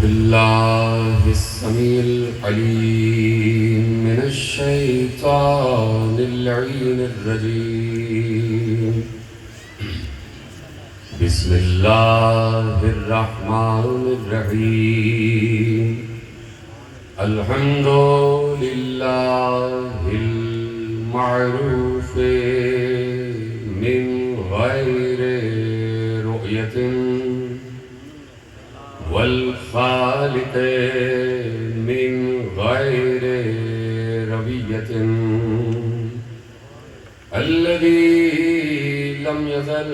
بالله السميع العليم من الشيطان اللعين الرجيم. بسم الله الرحمن الرحيم. الحمد لله المعروف من غير رؤية والخالق من غير ربية الذي لم يزل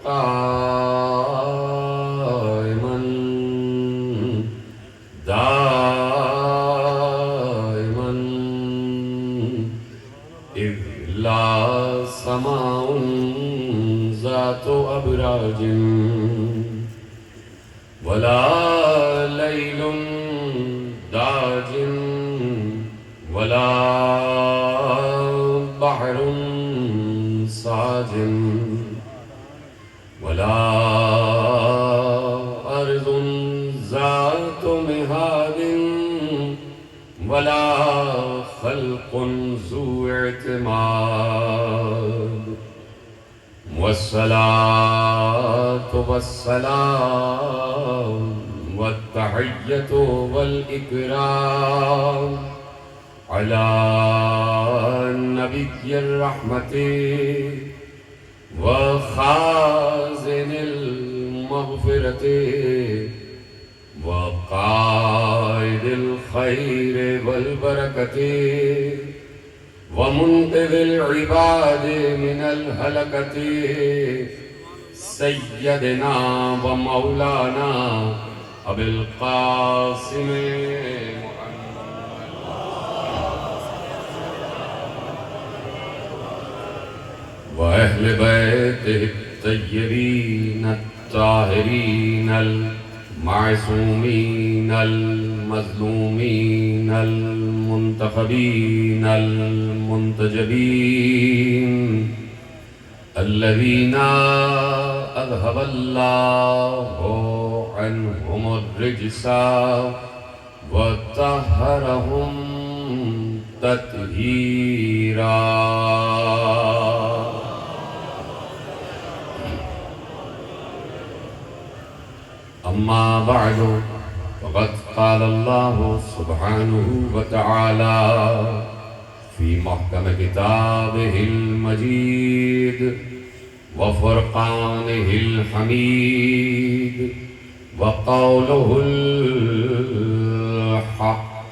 قائما دائما إذ لا سماء ذات أبراج ولا ليل داج ولا بحر ساج ولا أرض ذات مهاد ولا خلق ذو اعتماد. والصلاة والسلام والتحية والإكرام على نبي الرحمة وخازن المغفرة وقائد الخير والبركة ومنقذ العباد من الهلكة سيدنا ومولانا أبي القاسم وأهل بيته الطيبين الطاهرين المعصومين المظلومين المنتخبين المنتجبين الذين أذهب الله عنهم الرجس وطهرهم تطهيرا. أما بعد فقد قال الله سبحانه وتعالى في محكم كتابه المجيد وفرقانه الحميد وقوله الحق.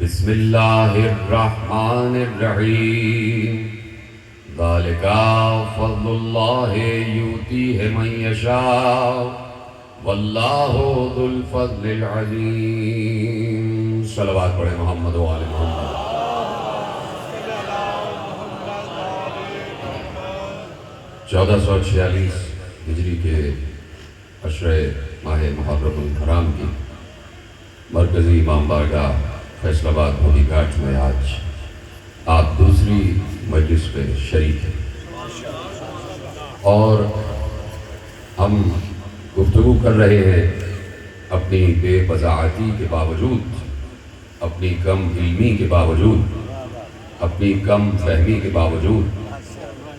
بسم الله الرحمن الرحيم. ذلك فضل الله يؤتيه من يشاء واللہ ذو الفضل العظیم. صلوات پڑھیں محمد و آل محمد. 1446 ہجری کے عشرہ ماہ محرم الحرام کی مرکزی امام بارگاہ فیصل آباد بھولی گھاٹ میں آج آپ دوسری مجلس پہ شریک ہیں اور ہم گفتگو کر رہے ہیں اپنی بے بضاعتی کے باوجود، اپنی کم علمی کے باوجود، اپنی کم فہمی کے باوجود،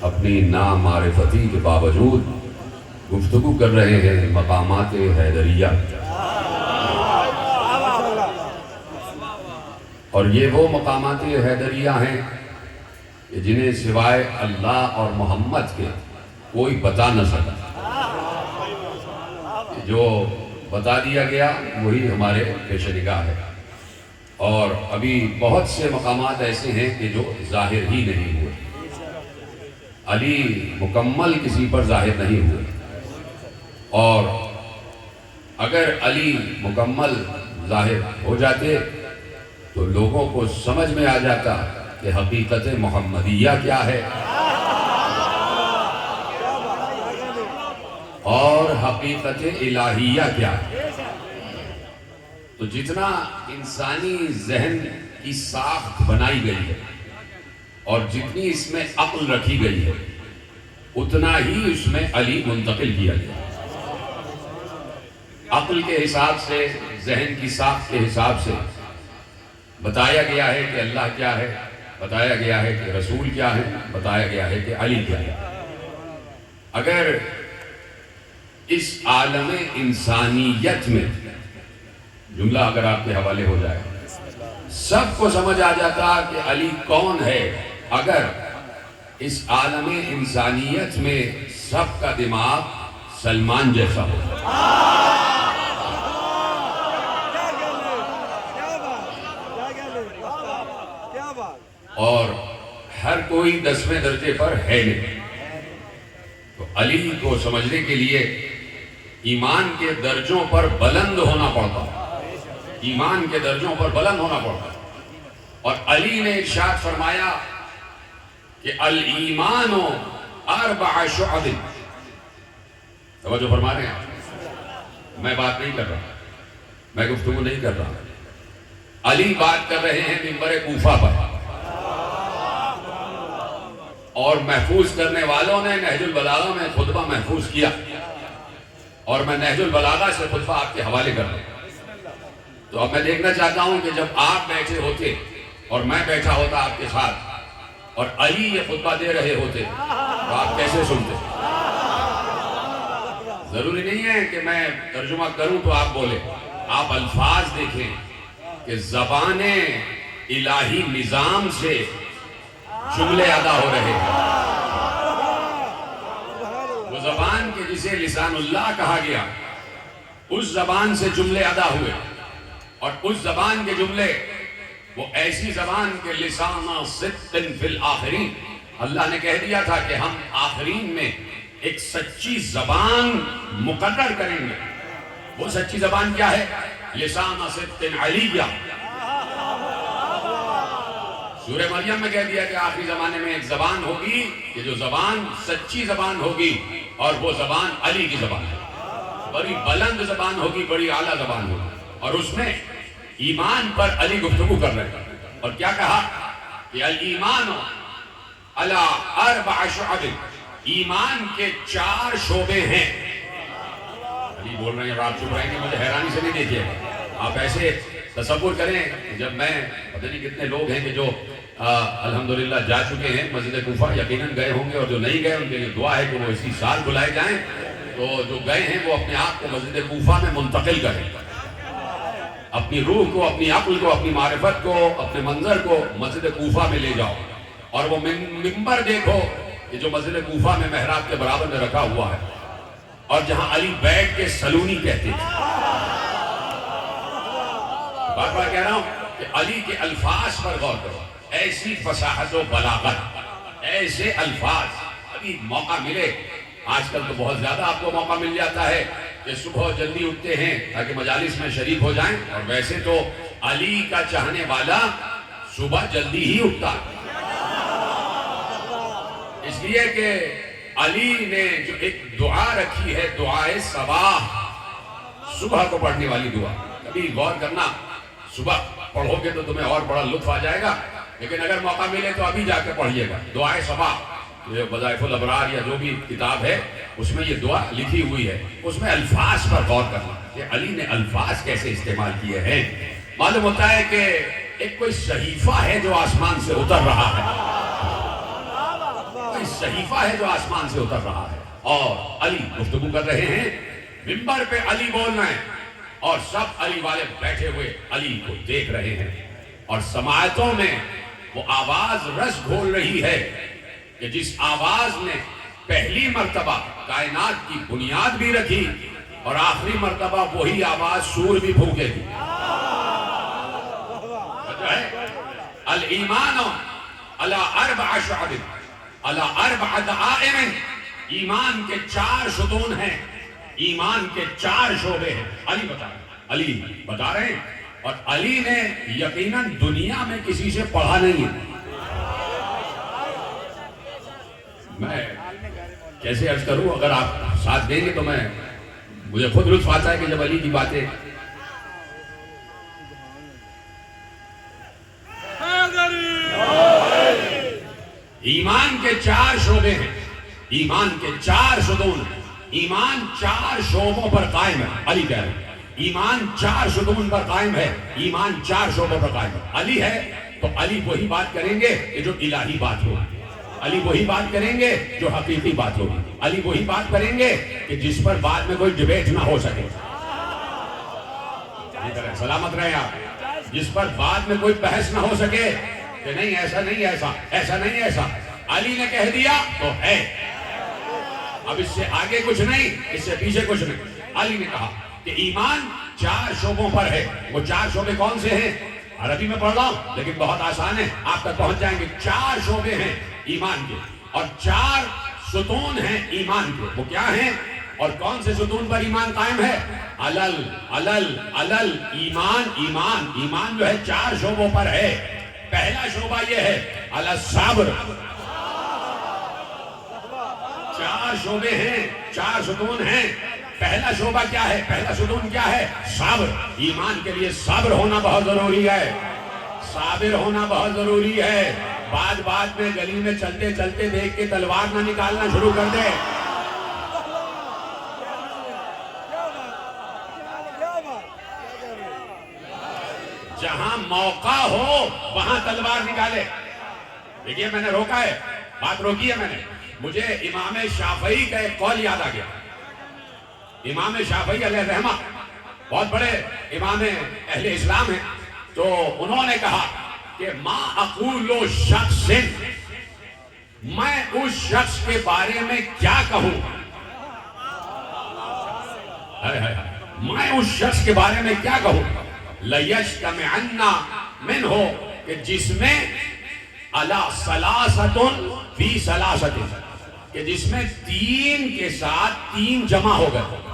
اپنی نامعرفتی کے باوجود گفتگو کر رہے ہیں مقامات حیدریہ. اور یہ وہ مقامات حیدریہ ہیں جنہیں سوائے اللہ اور محمد کے کوئی بتا نہ سکتا. جو بتا دیا گیا وہی ہمارے پیش نگاہ ہے. اور ابھی بہت سے مقامات ایسے ہیں کہ جو ظاہر ہی نہیں ہوئے. علی مکمل کسی پر ظاہر نہیں ہوئے، اور اگر علی مکمل ظاہر ہو جاتے تو لوگوں کو سمجھ میں آ جاتا کہ حقیقت محمدیہ کیا ہے اور حقیقت الہیہ کیا ہے. تو جتنا انسانی ذہن کی ساخت بنائی گئی ہے اور جتنی اس میں عقل رکھی گئی ہے اتنا ہی اس میں علی منتقل کیا گیا. عقل کے حساب سے، ذہن کی ساخت کے حساب سے بتایا گیا ہے کہ اللہ کیا ہے، بتایا گیا ہے کہ رسول کیا ہے، بتایا گیا ہے کہ علی کیا ہے۔ اگر اس عالم انسانیت میں جملہ اگر آپ کے حوالے ہو جائے، سب کو سمجھ آ جاتا کہ علی کون ہے، اگر اس عالم انسانیت میں سب کا دماغ سلمان جیسا ہو۔ اور ہر کوئی 10ویں درجے پر ہے نہیں، تو علی کو سمجھنے کے لیے ایمان کے درجوں پر بلند ہونا پڑتا، ایمان کے درجوں پر بلند ہونا پڑتا۔ اور علی نے ارشاد فرمایا کہ الایمان 4 شعب۔ توجہ فرما رہے ہیں، میں بات نہیں کر رہا، میں گفتگو نہیں کر رہا، علی بات کر رہے ہیں منبر کوفہ پر، اور محفوظ کرنے والوں نے نہج البلاغہ میں خطبہ محفوظ کیا، اور میں نہج البلاغہ سے خطبہ آپ کے حوالے کر رہا ہوں۔ تو اب میں دیکھنا چاہتا ہوں کہ جب آپ بیٹھے ہوتے اور میں بیٹھا ہوتا آپ کے ساتھ اور علی یہ خطبہ دے رہے ہوتے تو آپ کیسے سنتے؟ ضروری نہیں ہے کہ میں ترجمہ کروں تو آپ بولے، آپ الفاظ دیکھیں کہ زبان الہی نظام سے جملے ادا ہو رہے ہیں۔ وہ زبان کے جسے لسان اللہ کہا گیا، اس زبان سے جملے ادا ہوئے، اور اس زبان کے جملے وہ ایسی زبان کے لسان صدق فی الآخرین، اللہ نے کہہ دیا تھا کہ ہم آخرین میں ایک سچی زبان مقرر کریں گے۔ وہ سچی زبان کیا ہے؟ لسان صدق علیہ۔ سورہ مریم میں کہہ دیا کہ آخری زمانے میں ایک زبان ہوگی کہ جو زبان سچی زبان ہوگی، اور وہ زبان علی کی زبان ہے، بڑی بلند زبان ہوگی، بڑی اعلیٰ زبان ہوگی، اور اس میں ایمان پر علی گفتگو کر رہے ہیں۔ اور کیا کہا کہ الایمان علی 4 شعب، ایمان کے 4 شعبے ہیں۔ علی بول رہے ہیں اور آپ چپ رہے ہیں کہ مجھے حیرانی سے نہیں دیکھیے، آپ ایسے تصور کریں جب میں پتہ نہیں کتنے لوگ ہیں کہ جو الحمدللہ جا چکے ہیں مسجد کوفہ، یقیناً گئے ہوں گے، اور جو نہیں گئے ان کے لیے دعا ہے کہ وہ اسی سال بلائے جائیں۔ تو جو گئے ہیں وہ اپنے آپ کو مسجد کوفہ میں منتقل کریں، اپنی روح کو، اپنی عقل کو، اپنی معرفت کو، اپنے منظر کو مسجد کوفہ میں لے جاؤ، اور وہ منبر دیکھو کہ جو مسجد کوفہ میں محراب کے برابر میں رکھا ہوا ہے، اور جہاں علی بیٹھ کے سلونی کہتے تھے۔ بار بار کہہ رہا ہوں کہ علی کے الفاظ پر غور کرو، ایسی فصاحت و بلاغت، ایسے الفاظ۔ ابھی موقع ملے، آج کل تو بہت زیادہ آپ کو موقع مل جاتا ہے کہ صبح جلدی اٹھتے ہیں تاکہ مجالس میں شریک ہو جائیں، اور ویسے تو علی کا چاہنے والا صبح جلدی ہی اٹھتا، اس لیے کہ علی نے جو ایک دعا رکھی ہے، دعائے صباح، صبح کو پڑھنے والی دعا۔ کبھی غور کرنا، صبح پڑھو گے تو تمہیں اور بڑا لطف آ جائے گا، لیکن اگر موقع ملے تو ابھی جا کے پڑھیے گا دعائے صباح۔ یہ وظائف الابرار یا جو بھی کتاب ہے اس میں یہ دعا لکھی ہوئی ہے، اس میں الفاظ پر غور کرنا کہ علی نے الفاظ کیسے استعمال کیے ہیں۔ معلوم ہوتا ہے کہ ایک کوئی صحیفہ ہے جو آسمان سے اتر رہا ہے، کوئی صحیفہ ہے جو آسمان سے اتر رہا ہے، اور علی گفتگو کر رہے ہیں، منبر پہ علی بول رہے ہیں، اور سب علی والے بیٹھے ہوئے علی کو دیکھ رہے ہیں، اور سماعتوں میں وہ آواز رس گھول رہی ہے کہ جس آواز نے پہلی مرتبہ کائنات کی بنیاد بھی رکھی، اور آخری مرتبہ وہی آواز سور بھی پھونکے گی۔ الایمان علی 4 شعب علی 4 دعائم، ایمان کے 4 ستون ہیں، ایمان کے 4 شعبے ہیں۔ علی بتا رہے ہیں، اور علی نے یقیناً دنیا میں کسی سے پڑھا نہیں ہے۔ میں کیسے عرض کروں، اگر آپ ساتھ دیں گے تو مجھے خود لطف آتا ہے کہ جب علی کی باتیں ایمان کے 4 شعبے ہیں، ایمان کے 4 ستون ہیں، ایمان 4 شعبوں پر قائم ہے۔ علی کہہ رہے ہیں ایمان 4 ستون پر قائم ہے، ایمان 4 شعبوں پر قائم ہے۔ علی ہے تو علی وہی بات کریں گے کہ جو الہی بات ہو، علی وہی بات کریں گے جو حقیقی بات ہوگی، علی وہی بات کریں گے کہ جس پر بعد میں کوئی ڈیبیٹ نہ ہو سکے۔ سلامت رہے آپ، جس پر بعد میں کوئی بحث نہ ہو سکے کہ نہیں ایسا نہیں ایسا، ایسا نہیں ایسا، علی نے کہہ دیا تو ہے، اب اس سے آگے کچھ نہیں، اس سے پیچھے کچھ نہیں۔ علی نے کہا کہ ایمان 4 شعبوں پر ہے۔ وہ 4 شعبے کون سے ہیں؟ عربی میں پڑھ رہا ہوں لیکن بہت آسان ہے، آپ تک پہنچ جائیں گے۔ 4 شعبے ہیں ایمان کے اور 4 ستون ہیں ایمان کے۔ وہ کیا ہیں اور کون سے ستون پر ایمان قائم ہے؟ علل ایمان، ایمان جو ہے 4 شعبوں پر ہے۔ پہلا شعبہ یہ ہے الصبر۔ 4 شعبے ہیں، 4 ستون ہیں۔ پہلا شعبہ کیا ہے؟ پہلا ستون کیا ہے؟ صبر۔ ایمان کے لیے صبر ہونا بہت ضروری ہے، صابر ہونا بہت ضروری ہے۔ بعد میں گلی میں چلتے چلتے دیکھ کے تلوار نہ نکالنا شروع کر دے۔ جہاں موقع ہو وہاں تلوار نکالے۔ دیکھیے میں نے روکا ہے، بات روکی ہے میں نے۔ مجھے امام شافعی کا ایک قول یاد آ گیا۔ امام شافعی علیہ الرحمہ بہت بڑے امام اہل اسلام ہیں، تو انہوں نے کہا کہ ما اقول شخص، میں اس شخص کے بارے میں کیا کہوں، میں اس شخص کے بارے میں کیا کہوں، لیجتمعن منہ، کہ جس میں علی ثلاثۃ فی ثلاثۃ، کہ جس میں 3 کے ساتھ 3 جمع ہو گئے۔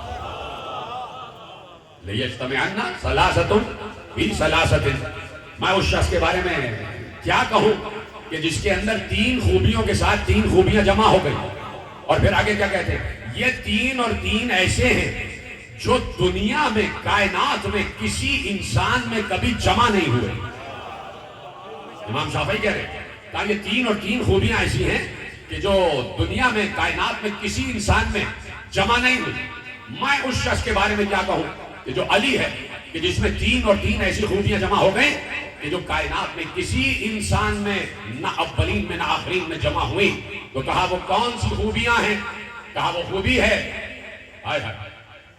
لیجتمعن ثلاثۃ فی ثلاثۃ، میں اس شخص کے بارے میں کیا کہوں کہ جس کے اندر 3 خوبیوں کے ساتھ 3 خوبیاں جمع ہو گئی۔ اور پھر آگے کیا کہتے ہیں؟ یہ 3 اور 3 ایسے ہیں جو دنیا میں، کائنات میں کسی انسان میں کبھی جمع نہیں ہوئے۔ امام شافعی کہہ رہے ہیں کہ یہ 3 اور 3 خوبیاں ایسی ہیں کہ جو دنیا میں، کائنات میں کسی انسان میں جمع نہیں ہوئی۔ میں اس شخص کے بارے میں کیا کہوں کہ جو علی ہے، کہ جس میں 3 اور 3 ایسی خوبیاں جمع ہو گئیں کہ جو کائنات میں کسی انسان میں نہ اولین میں نہ آخرین میں جمع ہوئی۔ تو کہا وہ کون سی خوبیاں ہیں؟ کہا وہ خوبی ہے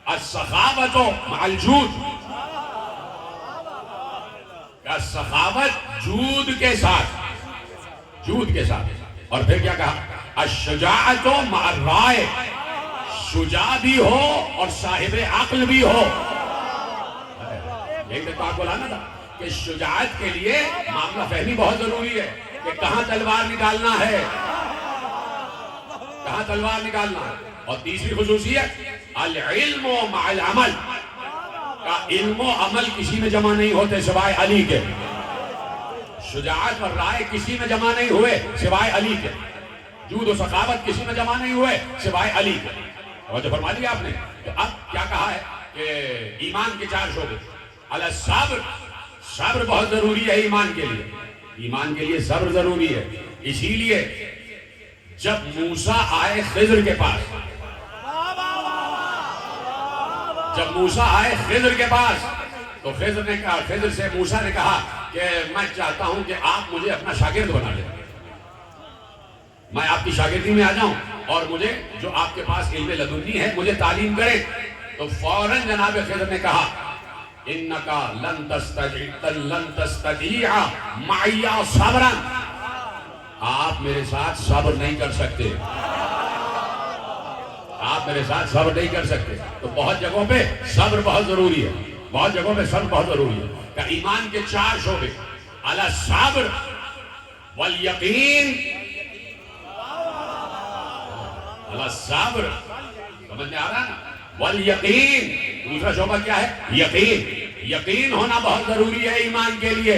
السخاوت مع الجود، کہ سخاوت جود کے ساتھ، جود کے ساتھ۔ اور پھر کیا کہا؟ الشجاعت مع الرائے، شجاع بھی ہو اور صاحب عقل بھی ہو۔ ایک دفعہ آپ کو لانا تھا کہ شجاعت کے لیے معاملہ فہمی بہت ضروری ہے، کہ کہاں تلوار نکالنا ہے، کہاں تلوار نکالنا ہے۔ اور تیسری خصوصیت العلم مع العمل، کا علم و عمل کسی میں جمع نہیں ہوتے سوائے علی کے۔ شجاعت اور رائے کسی میں جمع نہیں ہوئے سوائے علی کے، جود و سخاوت کسی میں جمع نہیں ہوئے سوائے علی کے۔ اور جو فرما دیا آپ نے، تو اب کیا کہا ہے کہ ایمان کے 4 شعبے۔ الصبر، صبر بہت ضروری ہے ایمان کے لیے، ایمان کے لیے صبر ضروری ہے۔ اسی لیے جب موسیٰ آئے خضر کے پاس، جب موسیٰ آئے خضر کے پاس، تو خضر نے کہا، خضر سے موسیٰ نے کہا کہ میں چاہتا ہوں کہ آپ مجھے اپنا شاگرد بنا لیں، میں آپ کی شاگردی میں آ جاؤں اور مجھے جو آپ کے پاس علم لدنی ہے مجھے تعلیم کریں۔ تو فوراً جناب خضر نے کہا انکا لن تستطیع معی صبرا، آپ میرے ساتھ صبر نہیں کر سکتے، آپ میرے ساتھ صبر نہیں کر سکتے۔ تو بہت جگہوں پہ صبر بہت ضروری ہے، بہت جگہوں پہ صبر بہت ضروری ہے۔ کہ ایمان کے 4 شعبے، الصبر والیقین، الصبر سمجھ میں آ رہا ہے نا، والیقین، دوسرا شعبہ کیا ہے؟ یقین۔ یقین ہونا بہت ضروری ہے ایمان کے لیے،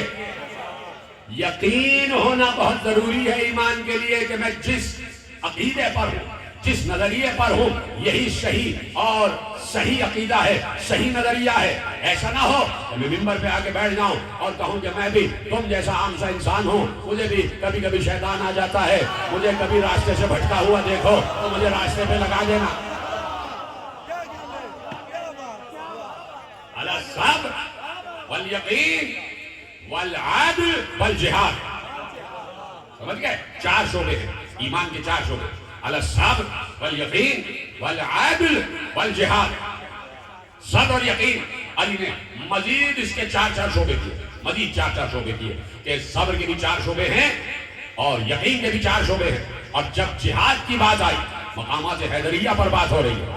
یقین ہونا بہت ضروری ہے ایمان کے لیے کہ میں جس عقیدے پر ہوں، جس نظریے پر ہوں، یہی صحیح اور صحیح عقیدہ ہے، صحیح نظریہ ہے۔ ایسا نہ ہو کہ میں ممبر پہ آ کے بیٹھ جاؤں اور کہوں کہ میں بھی تم جیسا عام سا انسان ہوں، مجھے بھی کبھی کبھی شیطان آ جاتا ہے، مجھے کبھی راستے سے بھٹکا ہوا دیکھو تو مجھے راستے پہ لگا دینا۔ والیقین والعدل والجہاد. سمجھ گئے؟ 4 شعبے ہیں ایمان کے، 4 شعبے. الصبر والیقین والعدل والجہاد. صبر اور یقین. علی نے مزید اس کے 4 شعبے کیے، مزید 4 شعبے کیے کہ صبر کے بھی 4 شعبے ہیں اور یقین کے بھی 4 شعبے ہیں. اور جب جہاد کی بات آئی، مقامات حیدریہ پر بات ہو رہی ہے،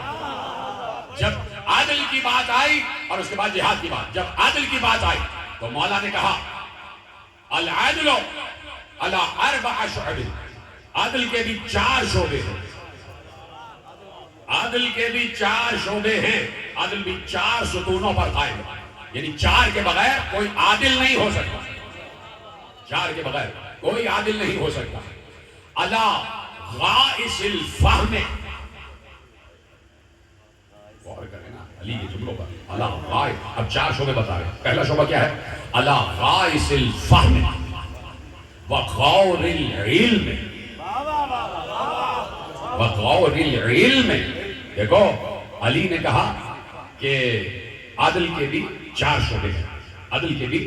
جب عادل کی بات آئی اور اس کے بعد جہاد کی بات، جب عادل کی بات آئی تو مولا نے کہا العدل علی 4 شعب. عادل کے بھی 4 شعبے ہیں، عادل کے بھی 4 شعبے ہیں. عادل بھی 4 ستونوں پر قائم ہے، یعنی 4 کے بغیر کوئی عادل نہیں ہو سکتا. 4 کے بغیر کوئی عادل نہیں ہو سکتا. علی غائص الفہم. غور کریں نا علی کے جملوں پر. علی غائص. اب 4 شعبے بتا رہے ہیں. پہلا شعبہ کیا ہے؟ علی غائص الفہم وغور العلم. وغور العلم. دیکھو علی نے کہا کہ عدل کے بھی 4 شعبے ہیں، عدل کے بھی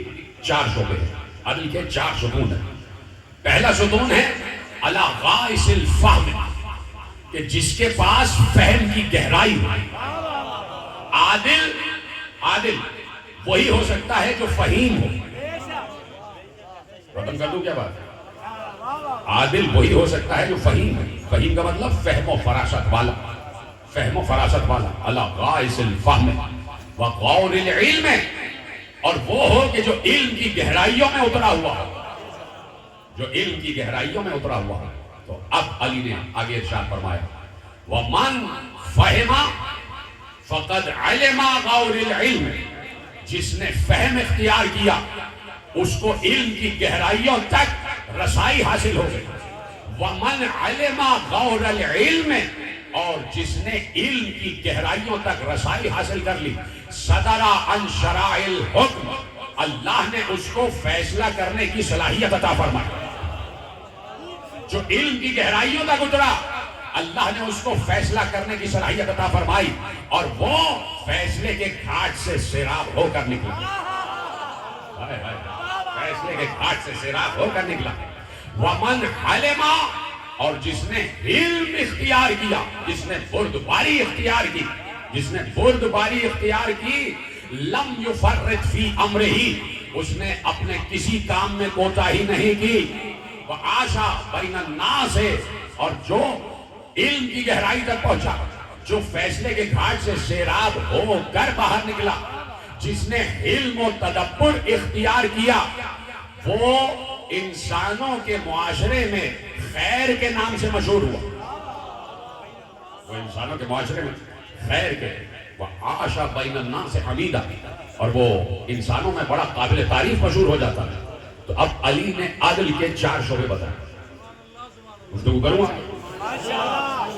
4 شعبے ہیں، عدل کے 4 ستون ہیں. پہلا ستون ہے علی غائص الفہم، کہ جس کے پاس فہم کی گہرائی ہو. عادل وہی ہو سکتا ہے جو فہیم ہو. ختم کر دوں کیا بات؟ عادل وہی ہو سکتا ہے جو فہیم ہے. فہیم کا مطلب فہم و فراست والا، فہم و فراست والا. علی غائص الفہم وغور العلم. اور وہ ہو کہ جو علم کی گہرائیوں میں اترا ہوا ہو، جو علم کی گہرائیوں میں اترا ہوا ہو. تو اب علی نے آگے ارشاد فرمایا وَمَنْ فَهِمَ فَقَدْ عَلِمَ غَوْرِ الْعِلْمِ. جس نے فہم اختیار کیا اس کو علم کی گہرائیوں تک رسائی حاصل ہو گئی. وَمَنْ عَلِمَ غَوْرَ الْعِلْمِ. اور جس نے علم کی گہرائیوں تک رسائی حاصل کر لی صدر عن شرائع الحکم. اللہ نے اس کو فیصلہ کرنے کی صلاحیت عطا فرمائی. جو علم کی گہرائیوں تک اترا اللہ نے اس کو فیصلہ کرنے کی صلاحیت عطا فرمائی اور وہ فیصلے کے گھاٹ سے سیراب ہو کر نکلا. فیصلے کے گھاٹ سے سیراب ہو کر نکلا. وَمَنْ حَلِمَ. اور جس نے علم اختیار کیا، جس نے بردباری اختیار کی، جس نے بردباری اختیار کی لم یفرط فی امرہ. اس نے اپنے کسی کام میں کوتاہی نہیں کی. وعاشا بین الناس. اور جو علم کی گہرائی تک پہنچا، جو فیصلے کے گھاٹ سے سیراب ہو کر باہر نکلا، جس نے علم و تدبر اختیار کیا، وہ انسانوں کے معاشرے میں خیر کے نام سے مشہور ہوا. وہ انسانوں کے معاشرے میں خیر کے وعاشا بین الناس حمیدہ. اور وہ انسانوں میں بڑا قابل تعریف مشہور ہو جاتا ہے. تو اب علی نے عدل کے 4 شعبے بتائے. گفتگو کروں گا.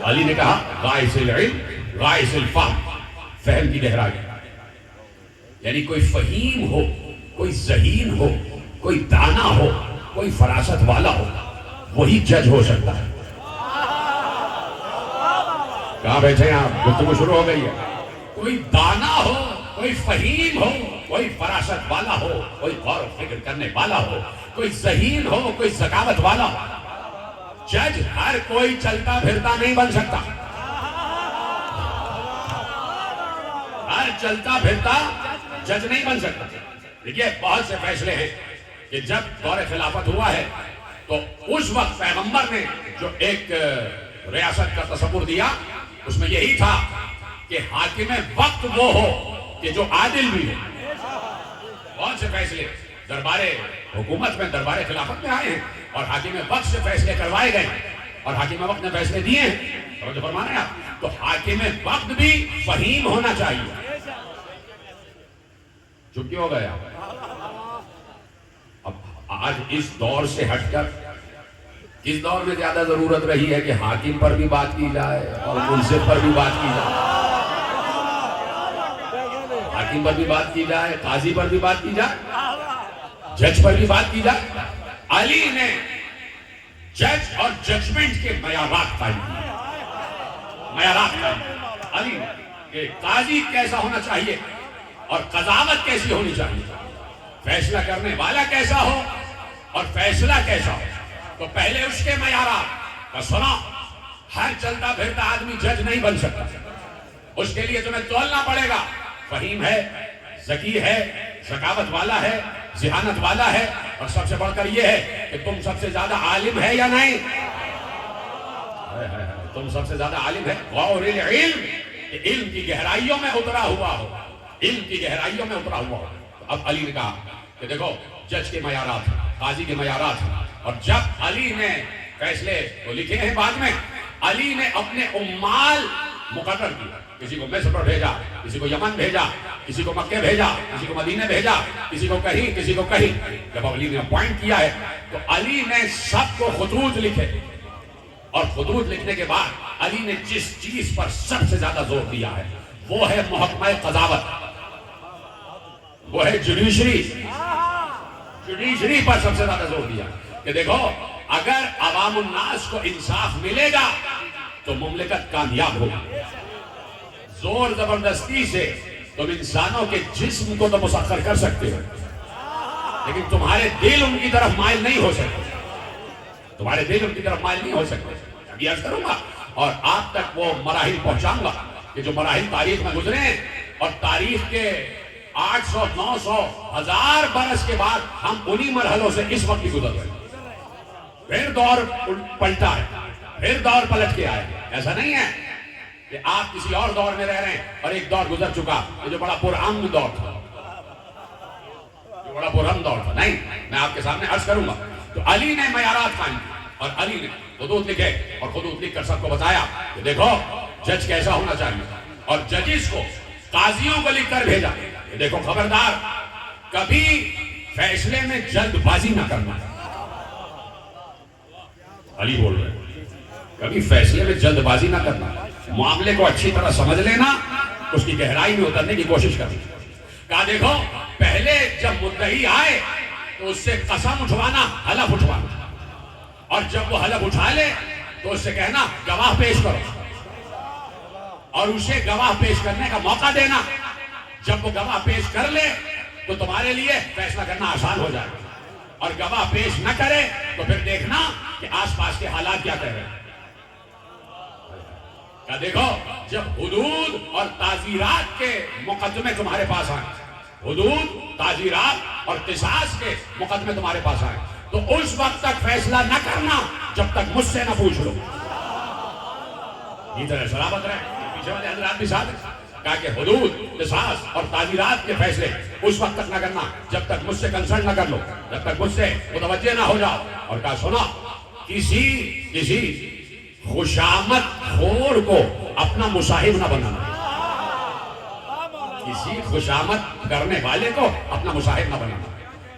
علی نے کہا غائص العلم غائص الفہم. فہم کی گہرائی، یعنی کوئی فہیم ہو، کوئی ذہین ہو، کوئی دانا ہو، کوئی فراست والا ہو، وہی جج ہو سکتا ہے. کہاں بیٹھے ہیں آپ؟ گفتگو شروع ہو گئی ہے. کوئی دانا ہو، کوئی فہیم ہو، کوئی فراست والا ہو، کوئی غور و فکر کرنے والا ہو، کوئی ذہین ہو، کوئی ذکاوت والا ہو. جج ہر کوئی چلتا پھرتا نہیں بن سکتا. ہر چلتا پھرتا جج نہیں بن سکتا. دیکھیے بہت سے فیصلے ہیں کہ جب دور خلافت ہوا ہے تو اس وقت پیغمبر نے جو ایک ریاست کا تصور دیا اس میں یہی تھا کہ حاکم وقت وہ ہو کہ جو عادل بھی ہو. بہت سے فیصلے دربار حکومت میں، دربار خلافت میں آئے ہیں اور حاکم وقت سے فیصلے کروائے گئے اور حاکم وقت نے فیصلے دیے ہیں. توجہ فرما رہے ہیں آپ؟ تو حاکم وقت بھی فہیم ہونا چاہیے. چپکی ہو گیا. اب آج اس دور سے ہٹ کر کس دور میں زیادہ ضرورت رہی ہے کہ حاکم پر بھی بات کی جائے اور منصف پر بھی بات کی جائے. حاکم پر بھی بات کی جائے، قاضی پر بھی بات کی جائے، جج پر بھی بات کی جائے. علی نے جج اور ججمنٹ کے معیارات قائم کیے. معیارات قائم کیے علی نے کہ قاضی کیسا ہونا چاہیے اور قضاوت کیسی ہونی چاہیے. فیصلہ کرنے والا کیسا ہو اور فیصلہ کیسا ہو، تو پہلے اس کے معیارات کا سنا۔ ہر چلتا پھرتا آدمی جج نہیں بن سکتا، اس کے لیے تمہیں تولنا پڑے گا، فہیم ہے، ذکی ہے، ذکاوت والا ہے، ذہانت والا ہے، اور سب سے بڑھ کر یہ ہے کہ تم سب سے زیادہ عالم ہے یا نہیں؟ تم سب سے زیادہ عالم ہے۔ غور العلم، کہ علم کی گہرائیوں میں اترا ہوا ہو، علم کی گہرائیوں میں اترا ہوا ہو۔ اب علی نے کہا کہ دیکھو جج کے معیارات، قاضی کے معیارات، اور جب علی نے فیصلے تو لکھے ہیں بعد میں، علی نے اپنے عمال مقرر کیا، کسی کو مصر بھیجا، کسی کو یمن بھیجا، کسی کو مکہ بھیجا، کسی کو مدینہ بھیجا، کسی کو کہیں، کسی کو کہیں۔ جب علی نے اپوائنٹ کیا ہے تو علی نے سب کو خطوط لکھے، اور خطوط لکھنے کے بعد علی نے جس چیز پر سب سے زیادہ زور دیا ہے وہ ہے محکمہ قضاوت، وہ ہے جوڈیشری پر سب سے زیادہ زور دیا کہ دیکھو اگر عوام الناس کو انصاف ملے گا تو مملکت کامیاب ہوگی۔ زور زبردستی سے تم انسانوں کے جسم کو تو مسخر کر سکتے ہو، لیکن تمہارے دل ان کی طرف مائل نہیں ہو سکتے، تمہارے دل ان کی طرف مائل نہیں ہو سکتے۔ ابھی عرض کروں گا اور آپ تک وہ مراحل پہنچاؤں گا کہ جو مراحل تاریخ میں گزرے ہیں، اور تاریخ کے 800 900 1000 برس کے بعد ہم انہی مرحلوں سے اس وقت بھی گزر رہے ہیں۔ پھر دور پلٹا ہے، پھر دور پلٹ کے آئے۔ ایسا نہیں ہے کہ آپ کسی اور دور میں رہ رہے ہیں اور ایک دور گزر چکا، یہ جو بڑا پرامن دور تھا، جو بڑا پرامن دور تھا، نہیں، میں آپ کے سامنے عرض کروں گا۔ تو علی نے معیارات قائم کیے اور علی نے خطوط لکھے، اور خطوط لکھ کر سب کو بتایا کہ دیکھو جج کیسا ہونا چاہیے، اور ججز کو، قاضیوں کو لکھ کر بھیجا کہ دیکھو خبردار کبھی فیصلے میں جلد بازی نہ کرنا۔ علی بول رہے ہیں کبھی فیصلے میں جلد بازی نہ کرنا، معاملے کو اچھی طرح سمجھ لینا، اس کی گہرائی میں اترنے کی کوشش کرنا۔ کہا دیکھو پہلے جب مدعی آئے تو اس سے قسم اٹھوانا، حلف اٹھوانا، اور جب وہ حلف اٹھا لے تو اس سے کہنا گواہ پیش کرو، اور اسے گواہ پیش کرنے کا موقع دینا۔ جب وہ گواہ پیش کر لے تو تمہارے لیے فیصلہ کرنا آسان ہو جائے، اور گواہ پیش نہ کرے تو پھر دیکھنا کہ آس پاس کے حالات کیا کہہ رہے ہیں۔ کہا دیکھو جب حدود اور تعزیرات کے مقدمے تمہارے پاس آئیں، حدود، تعزیرات اور قصاص کے مقدمے تمہارے پاس آئیں، تو اس وقت تک فیصلہ نہ کرنا جب تک مجھ سے نہ پوچھ لو۔ یہ طرح سلامت رہے، پیچھے والے حضرات بھی ساتھ ہیں۔ کہا کہ حدود، قصاص اور تعزیرات کے فیصلے اس وقت تک نہ کرنا جب تک مجھ سے کنسلٹ نہ کر لو، جب تک مجھ سے متوجہ نہ ہو جاؤ۔ اور کہا سنا، کسی خوشامد خور کو اپنا مصاحب نہ بنانا، کسی خوشامد کرنے والے کو اپنا مصاحب نہ بنانا،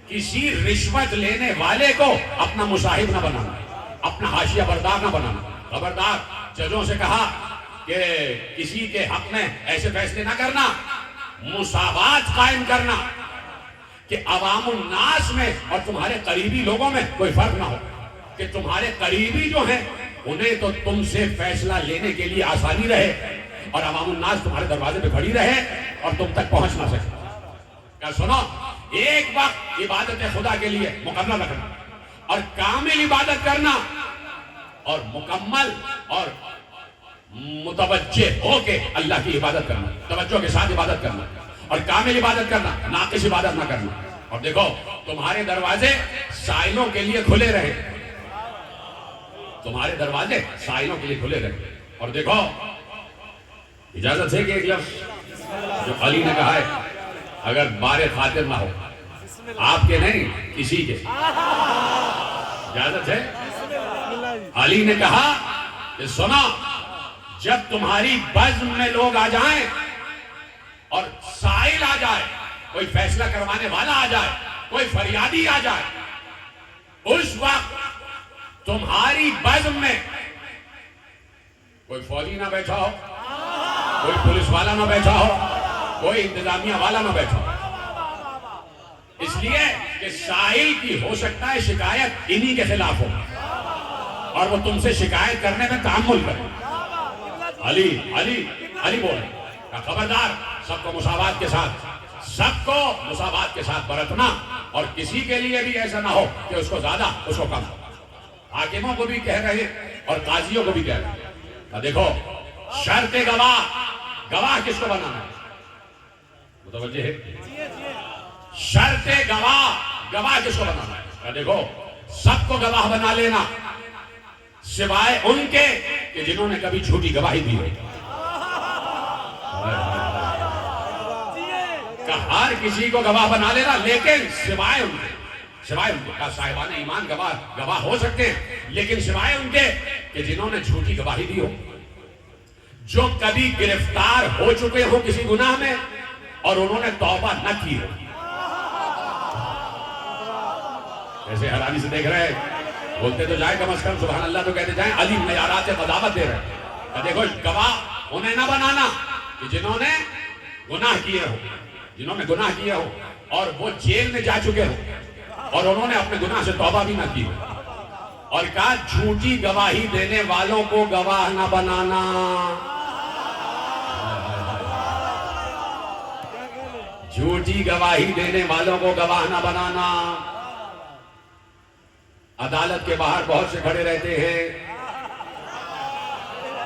کسی رشوت لینے والے کو اپنا مصاحب نہ بنانا، اپنا حاشیہ بردار نہ بنانا۔ خبردار ججوں سے کہا کہ کسی کے حق میں ایسے فیصلے نہ کرنا، مساوات قائم کرنا، کہ عوام الناس میں اور تمہارے قریبی لوگوں میں کوئی فرق نہ ہو، کہ تمہارے قریبی جو ہیں انہیں تو تم سے فیصلہ لینے کے لیے آسانی رہے، اور عوام الناس تمہارے دروازے پہ کھڑی رہے اور تم تک پہنچ نہ سکے۔ کیا سنو، ایک وقت عبادت خدا کے لیے مقرر رکھنا، اور کامل عبادت کرنا، اور مکمل اور متوجہ ہو کے اللہ کی عبادت کرنا، توجہ کے ساتھ عبادت کرنا، اور کامل عبادت کرنا، ناقص عبادت نہ کرنا۔ اور دیکھو تمہارے دروازے سائلوں کے لیے کھلے رہے، تمہارے دروازے سائلوں کے لیے کھلے رہے۔ اور دیکھو اجازت ہے کہ ایک لفظ جو علی نے کہا ہے، اگر بار خاطر نہ ہو، آپ کے نہیں کسی کے، اجازت ہے؟ علی نے کہا کہ سنا، جب تمہاری بزم میں لوگ آ جائیں اور سائل آ جائے، کوئی فیصلہ کروانے والا آ جائے، کوئی فریادی آ جائے، اس وقت تمہاری بزم میں کوئی فوجی نہ بیٹھا ہو، کوئی پولیس والا نہ بیٹھا ہو، کوئی انتظامیہ والا نہ بیٹھا ہو، اس لیے کہ سائل کی ہو سکتا ہے شکایت انہی کے خلاف ہو، اور وہ تم سے شکایت کرنے میں تعامل کرے۔ علی بول رہے، خبردار سب کو مساوات کے ساتھ برتنا، اور کسی کے لیے بھی ایسا نہ ہو کہ اس کو زیادہ اس کو کم. حاکموں کو بھی کہہ رہے اور قاضیوں کو بھی کہہ رہے. دیکھو شرط گواہ کس کو بنانا ہے؟ متوجہ ہے؟ شرط گواہ کس کو بنانا ہے؟ دیکھو سب کو گواہ بنا لینا سوائے ان کے کہ جنہوں نے کبھی جھوٹی گواہی دی ہے. کہ ہر کسی کو گواہ بنا لینا لیکن سوائے ان کے صاحبان ایمان گواہ ہو سکتے ہیں لیکن سوائے ان کے کہ جنہوں نے جھوٹی گواہی دی ہو, جو کبھی گرفتار ہو چکے ہو کسی گناہ میں اور انہوں نے توبہ نہ کی ہو. ایسے حیرانی سے دیکھ رہے ہیں, بولتے تو جائیں کم از کم سبحان اللہ تو کہتے جائیں. علی معیارات سے قضاوت دے رہے ہیں. دیکھو گواہ انہیں نہ بنانا کہ جنہوں نے گناہ کیے ہو اور وہ جیل میں جا چکے ہو اور انہوں نے اپنے گناہ سے توبہ بھی نہ کی ہو. اور کہا جھوٹی گواہی دینے والوں کو گواہ نہ بنانا. جھوٹی گواہی دینے والوں کو گواہ نہ بنانا. عدالت کے باہر بہت سے کھڑے رہتے ہیں,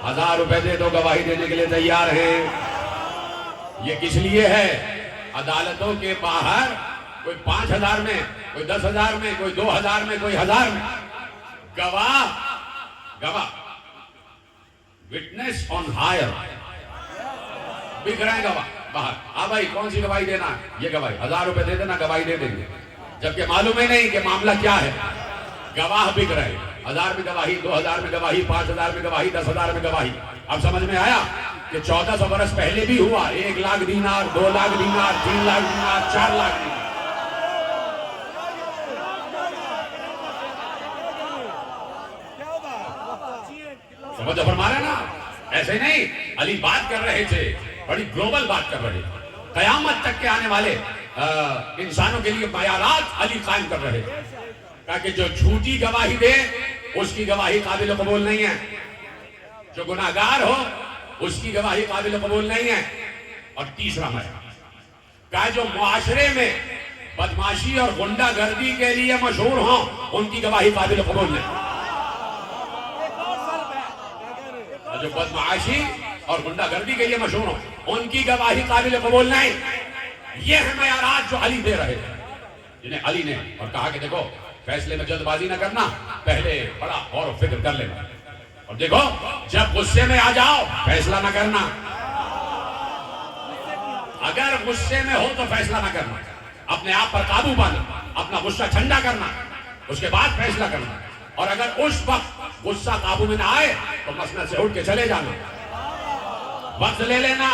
1000 روپے دے دو گواہی دینے کے لیے تیار ہیں. یہ کس لیے ہے؟ عدالتوں کے باہر کوئی 5000 میں, کوئی 10,000 میں, کوئی 2000 میں, کوئی 1000 میں گواہ وٹنس آن ہائر بک رہے ہیں گواہ باہر. ہاں بھائی کون سی گواہی دینا ہے؟ یہ گواہی 1000 روپے دے دینا گواہی دے دیں گے, جبکہ معلوم ہی نہیں کہ معاملہ کیا ہے. گواہ بک رہے, 1000 میں گواہی, 2000 میں گواہی, 5000 میں گواہی, 10,000 میں گواہی. اب سمجھ میں آیا کہ 1400 برس پہلے بھی ہوا 1 لاکھ دینار, 2 لاکھ دینار, 3 لاکھ دینار, 4 لاکھ دینار. سمجھ فرما رہے نا؟ ایسے نہیں, علی بات کر رہے تھے, بڑی گلوبل بات کر رہے تھے. قیامت تک کے آنے والے انسانوں کے لیے معیارات علی قائم کر رہے تھے تاکہ جو جھوٹی گواہی دے اس کی گواہی قابل قبول نہیں ہے, جو گناہگار ہو اس کی گواہی قابل قبول نہیں ہے. اور تیسرا معیار کہ جو معاشرے میں بدماشی اور غنڈہ گردی کے لیے مشہور ہوں ان کی گواہی قابل قبول نہیں. جو بدماشی اور غنڈہ گردی کے لیے مشہور ہوں ان کی گواہی قابل قبول نہیں. یہ ہیں معیارات جو علی دے رہے ہیں, جنہیں علی نے اور کہا کہ دیکھو فیصلے میں جلد بازی نہ کرنا, پہلے بڑا غور و فکر کر لینا. اور دیکھو جب غصے میں آ جاؤ فیصلہ نہ کرنا. اگر غصے میں ہو تو فیصلہ نہ کرنا, اپنے آپ پر قابو پانا, اپنا غصہ ٹھنڈا کرنا, اس کے بعد فیصلہ کرنا. اور اگر اس وقت غصہ قابو میں نہ آئے تو مسند سے اٹھ کے چلے جانا, وقت لے لینا,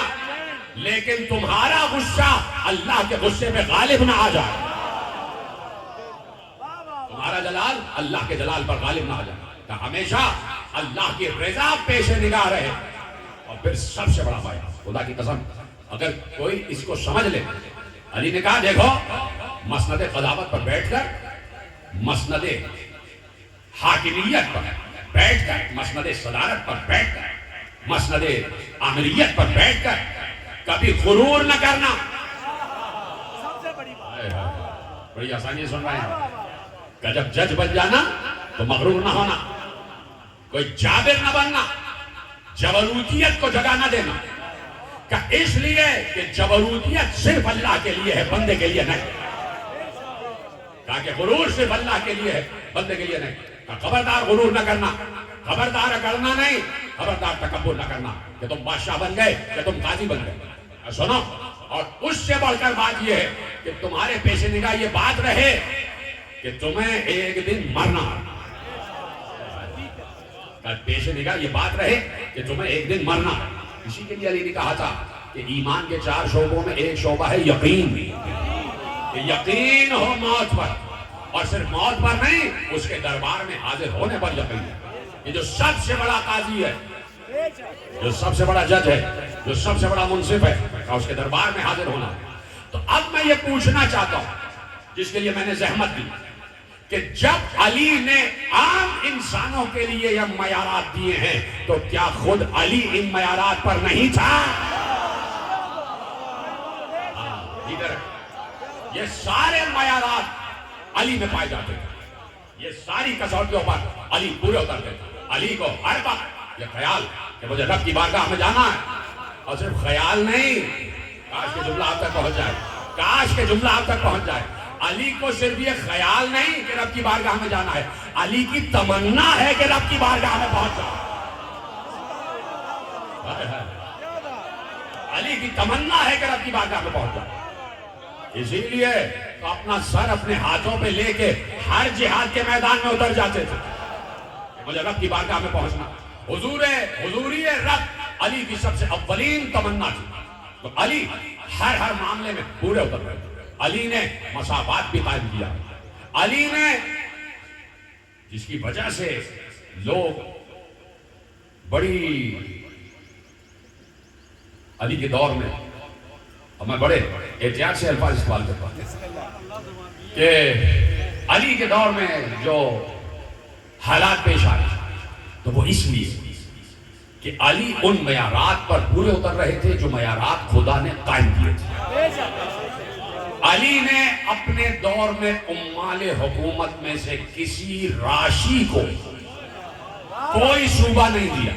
لیکن تمہارا غصہ اللہ کے غصے میں غالب نہ آ جائے. تمہارا جلال اللہ کے جلال پر غالب نہ آ جائے. کہ ہمیشہ اللہ کی رضا پیش نگاہ رہے. اور پھر سب سے بڑا فائدہ, خدا کی قسم اگر کوئی اس کو سمجھ لے, علی نے کہا دیکھو مسند قضاوت پر بیٹھ کر, مسند حاکمیت پر بیٹھ کر, مسند صدارت پر بیٹھ کر, مسند آمریت پر بیٹھ کر کبھی غرور نہ کرنا. بڑی آسانی سن رہے ہیں کہ جب جج بن جانا تو مغرور نہ ہونا, کوئی جابر نہ بننا, جبروتیت کو جگہ نہ دینا. کہ اس لیے کہ جبروتیت صرف اللہ کے لیے ہے, بندے کے لیے نہیں. کہا کہ غرور صرف اللہ کے لیے ہے, بندے کے لیے نہیں. خبردار غرور نہ کرنا, خبردار اکڑنا نہیں, خبردار تکبر نہ کرنا کہ تم بادشاہ بن گئے, کہ تم قاضی بن گئے. سنو, اور اس سے بڑھ کر بات یہ ہے کہ تمہارے پیش نگاہ یہ بات رہے کہ تمہیں ایک دن مرنا. پیش نگاہ یہ بات رہے کہ تمہیں ایک دن مرنا. اسی کے لیے علی نے کہا تھا کہ ایمان کے 4 شعبوں میں ایک شعبہ ہے یقین. کہ یقین ہو موت پر, اور صرف موت پر نہیں, اس کے دربار میں حاضر ہونے پر یقین ہے. یہ جو سب سے بڑا قاضی ہے, جو سب سے بڑا جج ہے, جو سب سے بڑا منصف ہے, اس کے دربار میں حاضر ہونا. تو اب میں یہ پوچھنا چاہتا ہوں, جس کے لیے میں نے زحمت دی, کہ جب علی نے عام انسانوں کے لیے یہ معیارات دیے ہیں تو کیا خود علی ان معیارات پر نہیں تھا؟ ادھر یہ سارے معیارات علی میں پائے جاتے تھے. یہ ساری کسوٹیوں پر علی پورے اترتے تھے. علی کو ہر وقت یہ خیال کہ مجھے رب کی بارگاہ میں جانا ہے، اور صرف خیال نہیں، کاش کہ جملہ آپ تک پہنچ جائے، کاش کہ جملہ آپ تک پہنچ جائے. علی کو صرف یہ خیال نہیں کہ رب کی بارگاہ میں جانا ہے، علی کی تمنا ہے کہ رب کی بارگاہ میں پہنچ جائے. علی کی تمنا ہے کہ رب کی بارگاہ میں پہنچ جائے. اسی لیے تو اپنا سر اپنے ہاتھوں پہ لے کے ہر جہاد کے میدان میں اتر جاتے تھے. مجھے رب کی بارگاہ میں پہنچنا، حضوری رب علی کی سب سے اولین تمنا تھی. تو علی ہر معاملے میں پورے اتر رہے تھے. علی نے مساوات بھی قائم کیا. علی نے، جس کی وجہ سے لوگ بڑی علی کے دور میں، اور میں بڑے احتیاط سے الفاظ استعمال کرتا ہوں کہ علی کے دور میں جو حالات پیش آئے تو وہ اس لیے کہ علی ان معیارات پر پورے اتر رہے تھے جو معیارات خدا نے قائم کیے تھے. علی نے اپنے دور میں عمال حکومت میں سے کسی راشی کو کوئی صوبہ نہیں دیا،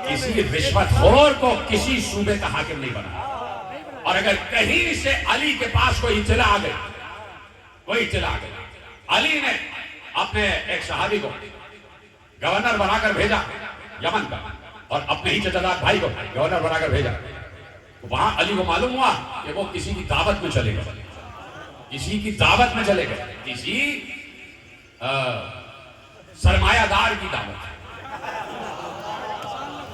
کسی رشوت خور کو کسی صوبے کا حاکم نہیں بنا. اور اگر کہیں سے علی کے پاس کوئی اطلاع آ گئی، علی نے اپنے ایک صحابی کو گورنر بنا کر بھیجا یمن کا، اور اپنے ہی چچا زاد بھائی کو گورنر بنا کر بھیجا. وہاں علی کو معلوم ہوا کہ وہ کسی کی دعوت میں چلے گئے، کسی سرمایہ دار کی دعوت،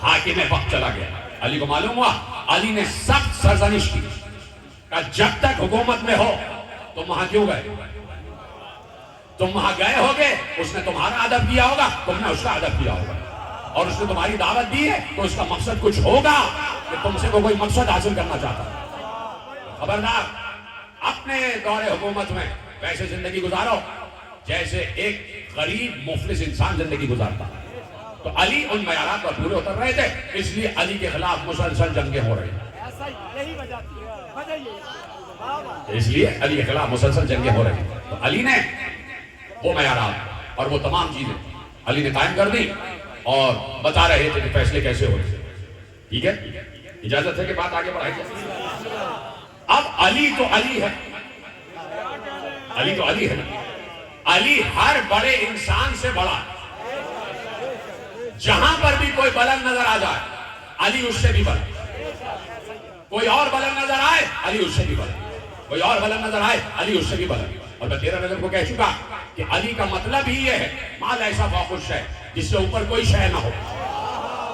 حاکم وقت چلا گیا. علی کو معلوم ہوا، علی نے سخت سرزنش کی کہ جب تک حکومت میں ہو تم وہاں کیوں گئے؟ تم وہاں گئے ہوگے، اس نے تمہارا ادب کیا ہوگا، تم نے اس کا ادب کیا ہوگا، اور اس نے تمہاری دعوت دی ہے تو اس کا مقصد کچھ ہوگا کہ تم سے کوئی مقصد حاصل کرنا چاہتا ہے. خبردار، اپنے دور حکومت میں ویسے زندگی گزارو جیسے ایک غریب مفلس انسان زندگی گزارتا. تو علی ان معیارات پر پورے اتر رہے تھے، اس لیے علی کے خلاف مسلسل جنگیں ہو رہی ہیں. تو علی نے وہ معیارات اور وہ تمام چیزیں علی نے قائم کر دی اور بتا رہے تھے کہ فیصلے کیسے ہوتے. ٹھیک ہے، اجازت ہے کہ بات آگے بڑھائی جائے. اب علی تو علی ہے، علی ہر بڑے انسان سے بڑا. جہاں پر بھی کوئی بلند نظر آ جائے علی اس سے بھی بلند، کوئی اور بلند نظر آئے علی اس سے بھی بلند، کوئی اور بلند نظر آئے علی اس سے بھی بلند. اور میں 13 نظر کو کہہ چکا کہ علی کا مطلب ہی یہ ہے، مال ایسا فوق ہے جس سے اوپر کوئی شے نہ ہو،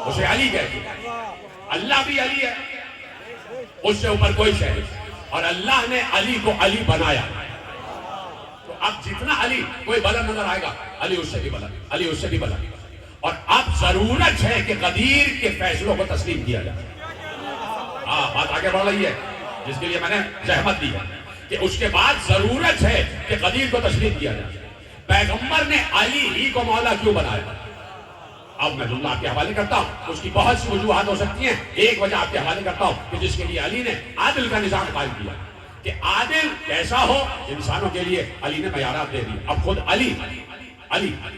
اسے علی کہتے ہیں. اللہ بھی علی ہے، اس سے اوپر کوئی شے نہیں، اور اللہ نے علی کو علی بنایا. تو اب جتنا علی کوئی بلند نظر آئے گا علی اس سے بھی بلند. اور اب ضرورت ہے کہ قدیر کے فیصلوں کو تسلیم کیا جائے. بات آگے بڑھ رہی ہے، جس کے لیے میں نے زحمت دی ہے کہ اس کے بعد ضرورت ہے کہ قدیر کو تسلیم کیا جائے. پیغمبر نے علی ہی کو مولا کیوں بنایا؟ اب میں جملہ آپ کے حوالے کرتا ہوں، اس کی بہت سی وجوہات ہو سکتی ہیں. ایک وجہ آپ کے حوالے کرتا ہوں کہ جس کے لیے علی نے عادل کا نظام قائم کیا کہ عادل کیسا ہو، انسانوں کے لیے علی نے معیارات دے دی. اب خود علی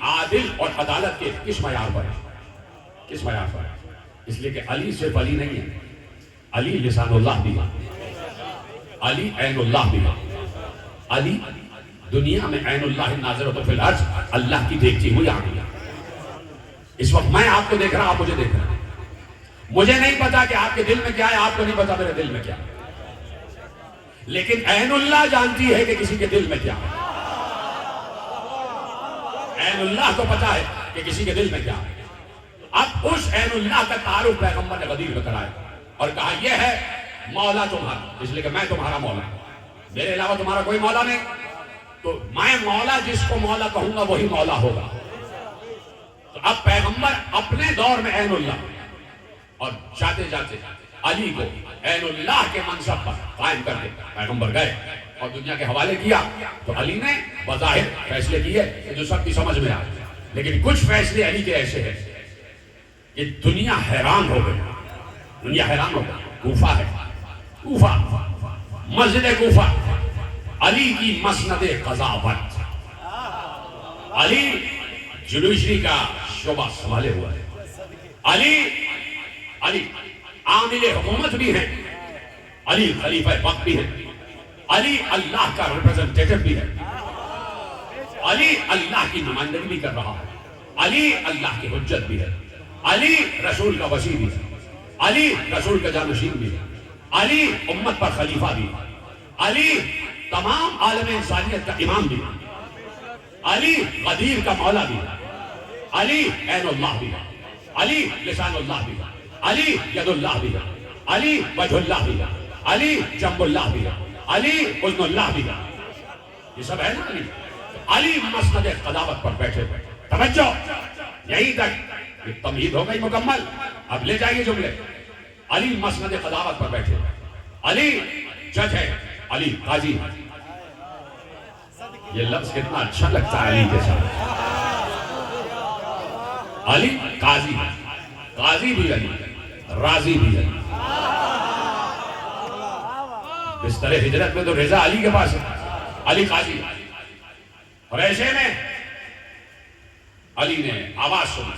عادل اور عدالت کے کس معیار پر ہے؟ اس لیے کہ علی صرف علی نہیں ہے، علی لسان اللہ بھی ہے، علی عین اللہ بھی ہے. علی دنیا میں عین اللہ ناظرۃ فی الارض، اللہ کی دیکھتی ہوئی آنکھ ہے. اس وقت میں آپ کو دیکھ رہا، آپ مجھے دیکھ رہے ہیں. مجھے نہیں پتا کہ آپ کے دل میں کیا ہے، آپ کو نہیں پتا میرے دل میں کیا ہے، لیکن عین اللہ جانتی ہے کہ کسی کے دل میں کیا ہے. عین اللہ کو پتا ہے کہ کسی کے دل میں کیا ہے. اب اس عین اللہ کا تعارف پیغمبر نے غدیر میں کرایا اور کہا یہ ہے مولا تمہارا، اس لیے کہ میں تمہارا مولا ہوں، میرے علاوہ تمہارا کوئی مولا نہیں. تو میں مولا جس کو مولا کہوں گا وہی مولا ہوگا. تو اب پیغمبر اپنے دور میں عین اللہ، اور جاتے جاتے علی کو عین اللہ کے منصب پر قائم کر کے پیغمبر گئے اور دنیا کے حوالے کیا. تو علی نے بظاہر فیصلے کیے جو سب کی سمجھ میں آئے، لیکن کچھ فیصلے علی کے ایسے ہیں کہ دنیا حیران ہو گئی. کوفہ ہے، کوفہ، مسجد کوفہ علی کی مسند قضاوت، علی جوڈیشری کا شعبہ سنبھالے ہوا ہے، علی عامل حکومت بھی ہیں، علی خلیفہ وقت بھی ہیں، علی اللہ کا ریپرزنٹیٹو بھی ہے، علی اللہ کی نمائندگی بھی کر رہا ہے، علی اللہ کی حجت بھی ہے، علی رسول کا وسیع بھی ہے، علی رسول کا جانشین بھی ہے، علی امت پر خلیفہ بھی ہے، علی تمام عالم انسانیت کا امام بھی ہے، علی غدیر کا مولا بھی ہے، علی عین اللہ بھی ہے، علی لسان اللہ بھی ہے، علی ید اللہ بھی ہے، علی وجہ اللہ بھی ہے، علی جنب اللہ بھی ہے، علی اذن اللہ بھی ہے، یہ سب ہے نا علی۔ علی مسند قضاوت پر بیٹھے بیٹھے، توجہ یہیں تک تمہید ہو گئی مکمل، اب لے جائیے جملے۔ علی مسند قضاوت پر بیٹھے، علی جج ہے، علی قاضی ہے۔ یہ لفظ کتنا اچھا لگتا ہے علی کے ساتھ، علی قاضی ہے، قاضی بھی علی، راضی بھی علی۔ بستر ہجرت میں تو رضا علی کے پاس ہے، علی قاضی ہے۔ اور ایسے میں علی نے آواز سنی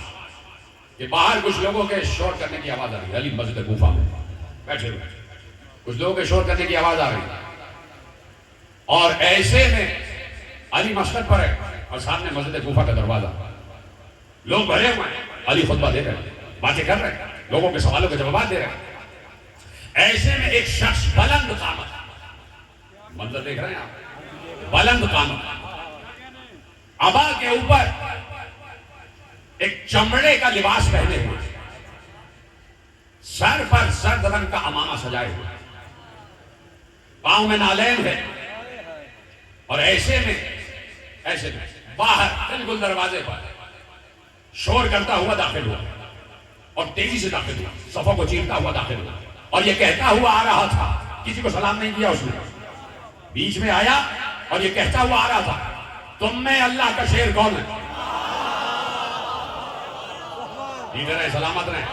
کہ باہر کچھ لوگوں کے شور کرنے کی آواز آ رہی ہے، علی مسجد کوفہ میں بیٹھے ہوئے، کچھ لوگوں کے شور کرنے کی آواز آ رہی ہے، اور ایسے میں علی مسجد پر ہے اور سامنے مسجد کوفہ کا دروازہ، لوگ بھرے ہوئے ہیں، علی خطبہ دے رہے ہیں، باتیں کر رہے ہیں، لوگوں کے سوالوں کے جوابات دے رہے ہیں۔ ایسے میں ایک شخص بلند قامت، منظر دیکھ رہے ہیں آپ، بلند قامت، عبا کے اوپر ایک چمڑے کا لباس پہنے ہوئے، سر پر زرد رنگ کا عمامہ سجائے ہوئے، پاؤں میں نالین ہے، اور ایسے میں باہر بالکل دروازے پر شور کرتا ہوا داخل ہوا، اور تیزی سے داخل ہوا، صفوں کو چیرتا ہوا داخل ہوا، اور یہ کہتا ہوا آ رہا تھا، کسی کو سلام نہیں کیا اس نے، بیچ میں آیا اور یہ کہتا ہوا آ رہا تھا، تم میں اللہ کا شیر کون ہے؟ لیڈر ہے، سلامت رہے،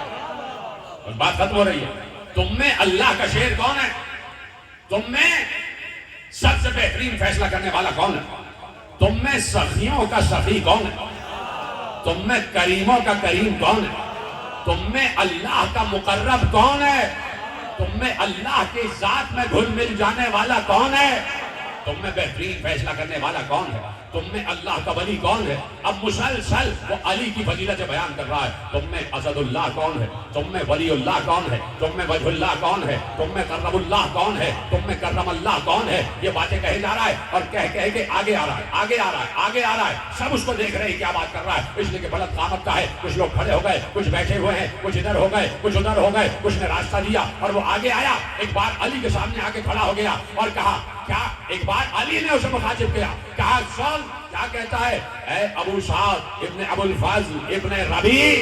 اور بات ختم ہو رہی ہے، تم میں اللہ کا شیر کون ہے؟ تم میں سب سے بہترین فیصلہ کرنے والا کون ہے؟ تم میں سخیوں کا سخی کون ہے؟ تم میں کریموں کا کریم کون ہے؟ تم میں اللہ کا مقرب کون ہے؟ تم میں اللہ کی ذات میں گھل مل جانے والا کون ہے؟ تم میں بہترین فیصلہ کرنے والا کون ہے؟ تم میں اللہ کا ولی کون ہے؟ اب مسلسل وہ علی کی فضیلت بیان کر رہا ہے، تم میں اسد اللہ کون ہے؟ تم میں ولی اللہ کون ہے؟ تم میں وجہ اللہ کون ہے؟ تم میں کرم اللہ کون ہے؟ تم میں کرم اللہ کون ہے؟ یہ باتیں کہے جا رہا ہے، اور کہہ کے آگے آ رہا ہے، آگے آ رہا ہے، آگے آ رہا ہے، سب اس کو دیکھ رہے ہیں کیا بات کر رہا ہے، اس لیے کہ بلند قامت کا ہے، کچھ لوگ کھڑے ہو گئے، کچھ بیٹھے ہوئے ہیں، کچھ ادھر ہو گئے، کچھ ادھر ہو گئے، کچھ نے راستہ دیا، اور وہ آگے آیا، ایک بار علی کے سامنے آ کے کھڑا ہو گیا اور کہا کیا، ایک بار علی نے اسے مخاطب کیا، کہا سن کیا کہتا ہے، اے ابو سعد ابن ابو الفضل ابن ربیع،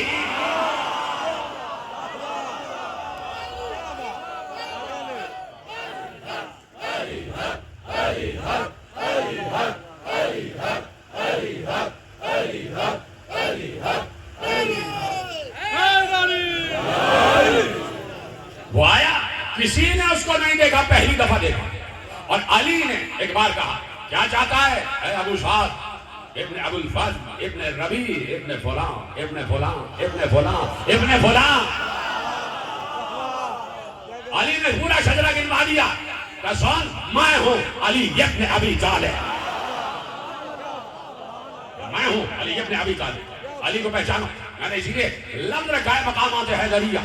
وہ آیا، کسی نے اس کو نہیں دیکھا، پہلی دفعہ دیکھا، اور علی نے ایک بار کہا کیا چاہتا ہے، اے ابو سعد ابن ابو الفضل ابن ربیع ابن فلان ابن فلان ابن فلان ابن فلان۔ علی نے پورا شجرہ گنوا دیا، کہ سن میں ہوں علی ابن ابی طالب، میں ہوں علی ابن ابی طالب، علی کو پہچانو، میں نے اسی لیے لفظ رکھا ہے مقامات حیدریہ،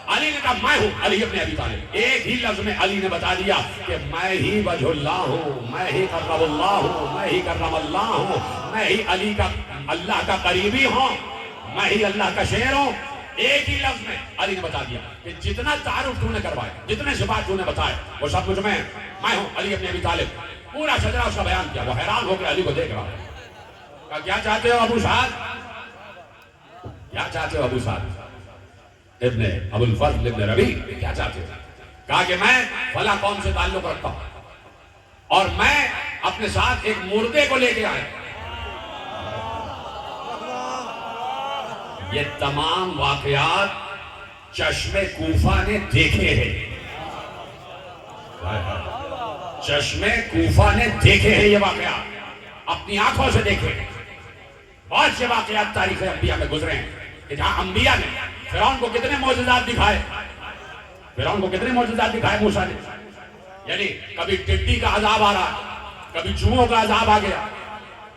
علی نے کہا میں ہوں علی ابن ابی طالب، ایک ہی لفظ میں علی نے بتا دیا کہ میں ہی وجہ اللہ ہوں، میں ہی کرم اللہ ہوں، میں ہی کرم اللہ ہوں، میں ہی علی کا اللہ کا قریبی ہوں، میں ہی اللہ کا شیر ہوں۔ ایک ہی لفظ میں علی نے بتا دیا کہ جتنا تعارف تو نے کروائے، جتنے صفات تو نے بتائے، وہ سب مجھ میں ہوں علی ابن ابی طالب۔ پورا شجرہ اس کا بیان کیا، وہ حیران ہو کے علی کو دیکھ رہا ہے، کہا کیا چاہتے ہو ابو سعد، کیا چاہتے ہو ابو سعد ابن ابو الفضل ابن ربیع، کیا چاہتے ہو؟ کہا کہ میں فلاں قوم سے تعلق رکھتا ہوں، اور میں اپنے ساتھ ایک مردے کو لے کے آیا۔ یہ تمام واقعات چشم کوفہ نے دیکھے ہیں، چشمے کوفہ نے دیکھے ہیں یہ واقعات، اپنی آنکھوں سے دیکھے۔ بہت سے واقعات تاریخ انبیاء میں گزرے ہیں کہ جہاں انبیاء نے فرعون کو کتنے معجزات دکھائے، فرعون کو کتنے معجزات دکھائے موسیٰ نے۔ یعنی کبھی ٹڈی کا عذاب آ رہا، کبھی چوہوں کا عذاب آ گیا،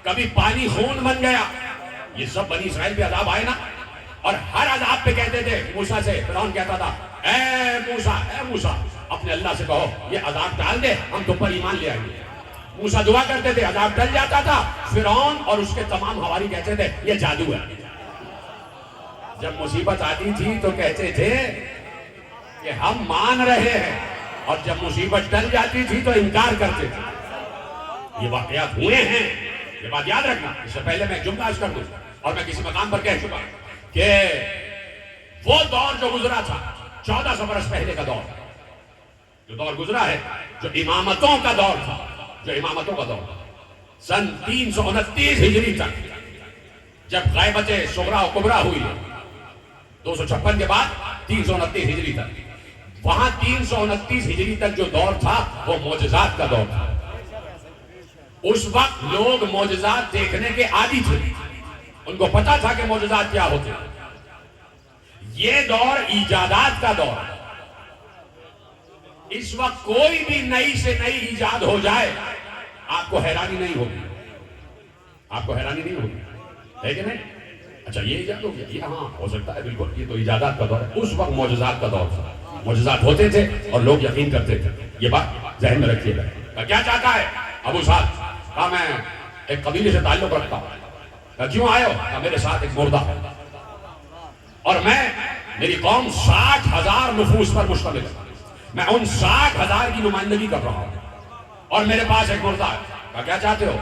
کبھی پانی خون بن گیا، یہ سب بنی اسرائیل پہ عذاب آئے نا۔ اور ہر عذاب پہ کہتے تھے موسیٰ سے، فرعون کہتا تھا اے موسیٰ اپنے اللہ سے کہو یہ عذاب ڈال دے، ہم تم پر ایمان لے آئیں گے۔ موسیٰ دعا کرتے تھے، عذاب ڈل جاتا تھا۔ فرعون اور اس کے تمام حواری کہتے تھے یہ جادو ہے۔ جب مصیبت آتی تھی تو کہتے تھے کہ ہم مان رہے ہیں، اور جب مصیبت ٹل جاتی تھی تو انکار کرتے تھے۔ یہ واقعات ہوئے ہیں، یہ بات یاد رکھنا۔ اس سے پہلے میں ایک جملہ عرض کر دوں، اور میں کسی مقام پر کہہ چکا کہ وہ دور جو گزرا تھا 1400 برس پہلے کا دور، جو دور گزرا ہے، جو امامتوں کا دور تھا، سن 329 ہجری تک، جب غیبت صغریٰ و کبریٰ ہوئی ہے 256 کے بعد 329 ہجری تک، وہاں 329 ہجری تک جو دور تھا وہ معجزات کا دور تھا۔ اس وقت لوگ معجزات دیکھنے کے عادی تھے، ان کو پتا تھا کہ معجزات کیا ہوتے ہیں۔ یہ دور ایجادات کا دور ہے۔ اس وقت کوئی بھی نئی سے نئی ایجاد ہو جائے آپ کو حیرانی نہیں ہوگی، ہے کہ نہیں؟ اچھا یہ ایجاد ہو گیا، یہ ہاں ہو سکتا ہے، بالکل یہ تو ایجادات کا دور ہے۔ اس وقت معجزات کا دور تھا، معجزات ہوتے تھے اور لوگ یقین کرتے تھے۔ یہ بات ذہن میں رکھیے گا۔ کیا چاہتا ہے ابو سعد؟ کہا میں ایک قبیلے سے تعلق رکھتا ہوں۔ کہا کیوں آئے ہو؟ کہا میرے ساتھ ایک مردہ ہے، اور میری قوم 60,000 نفوس پر مشتمل ہے، میں ان 60,000 کی نمائندگی کر رہا ہوں، اور میرے پاس ایک مردہ ہے۔ کہا کیا چاہتے ہو؟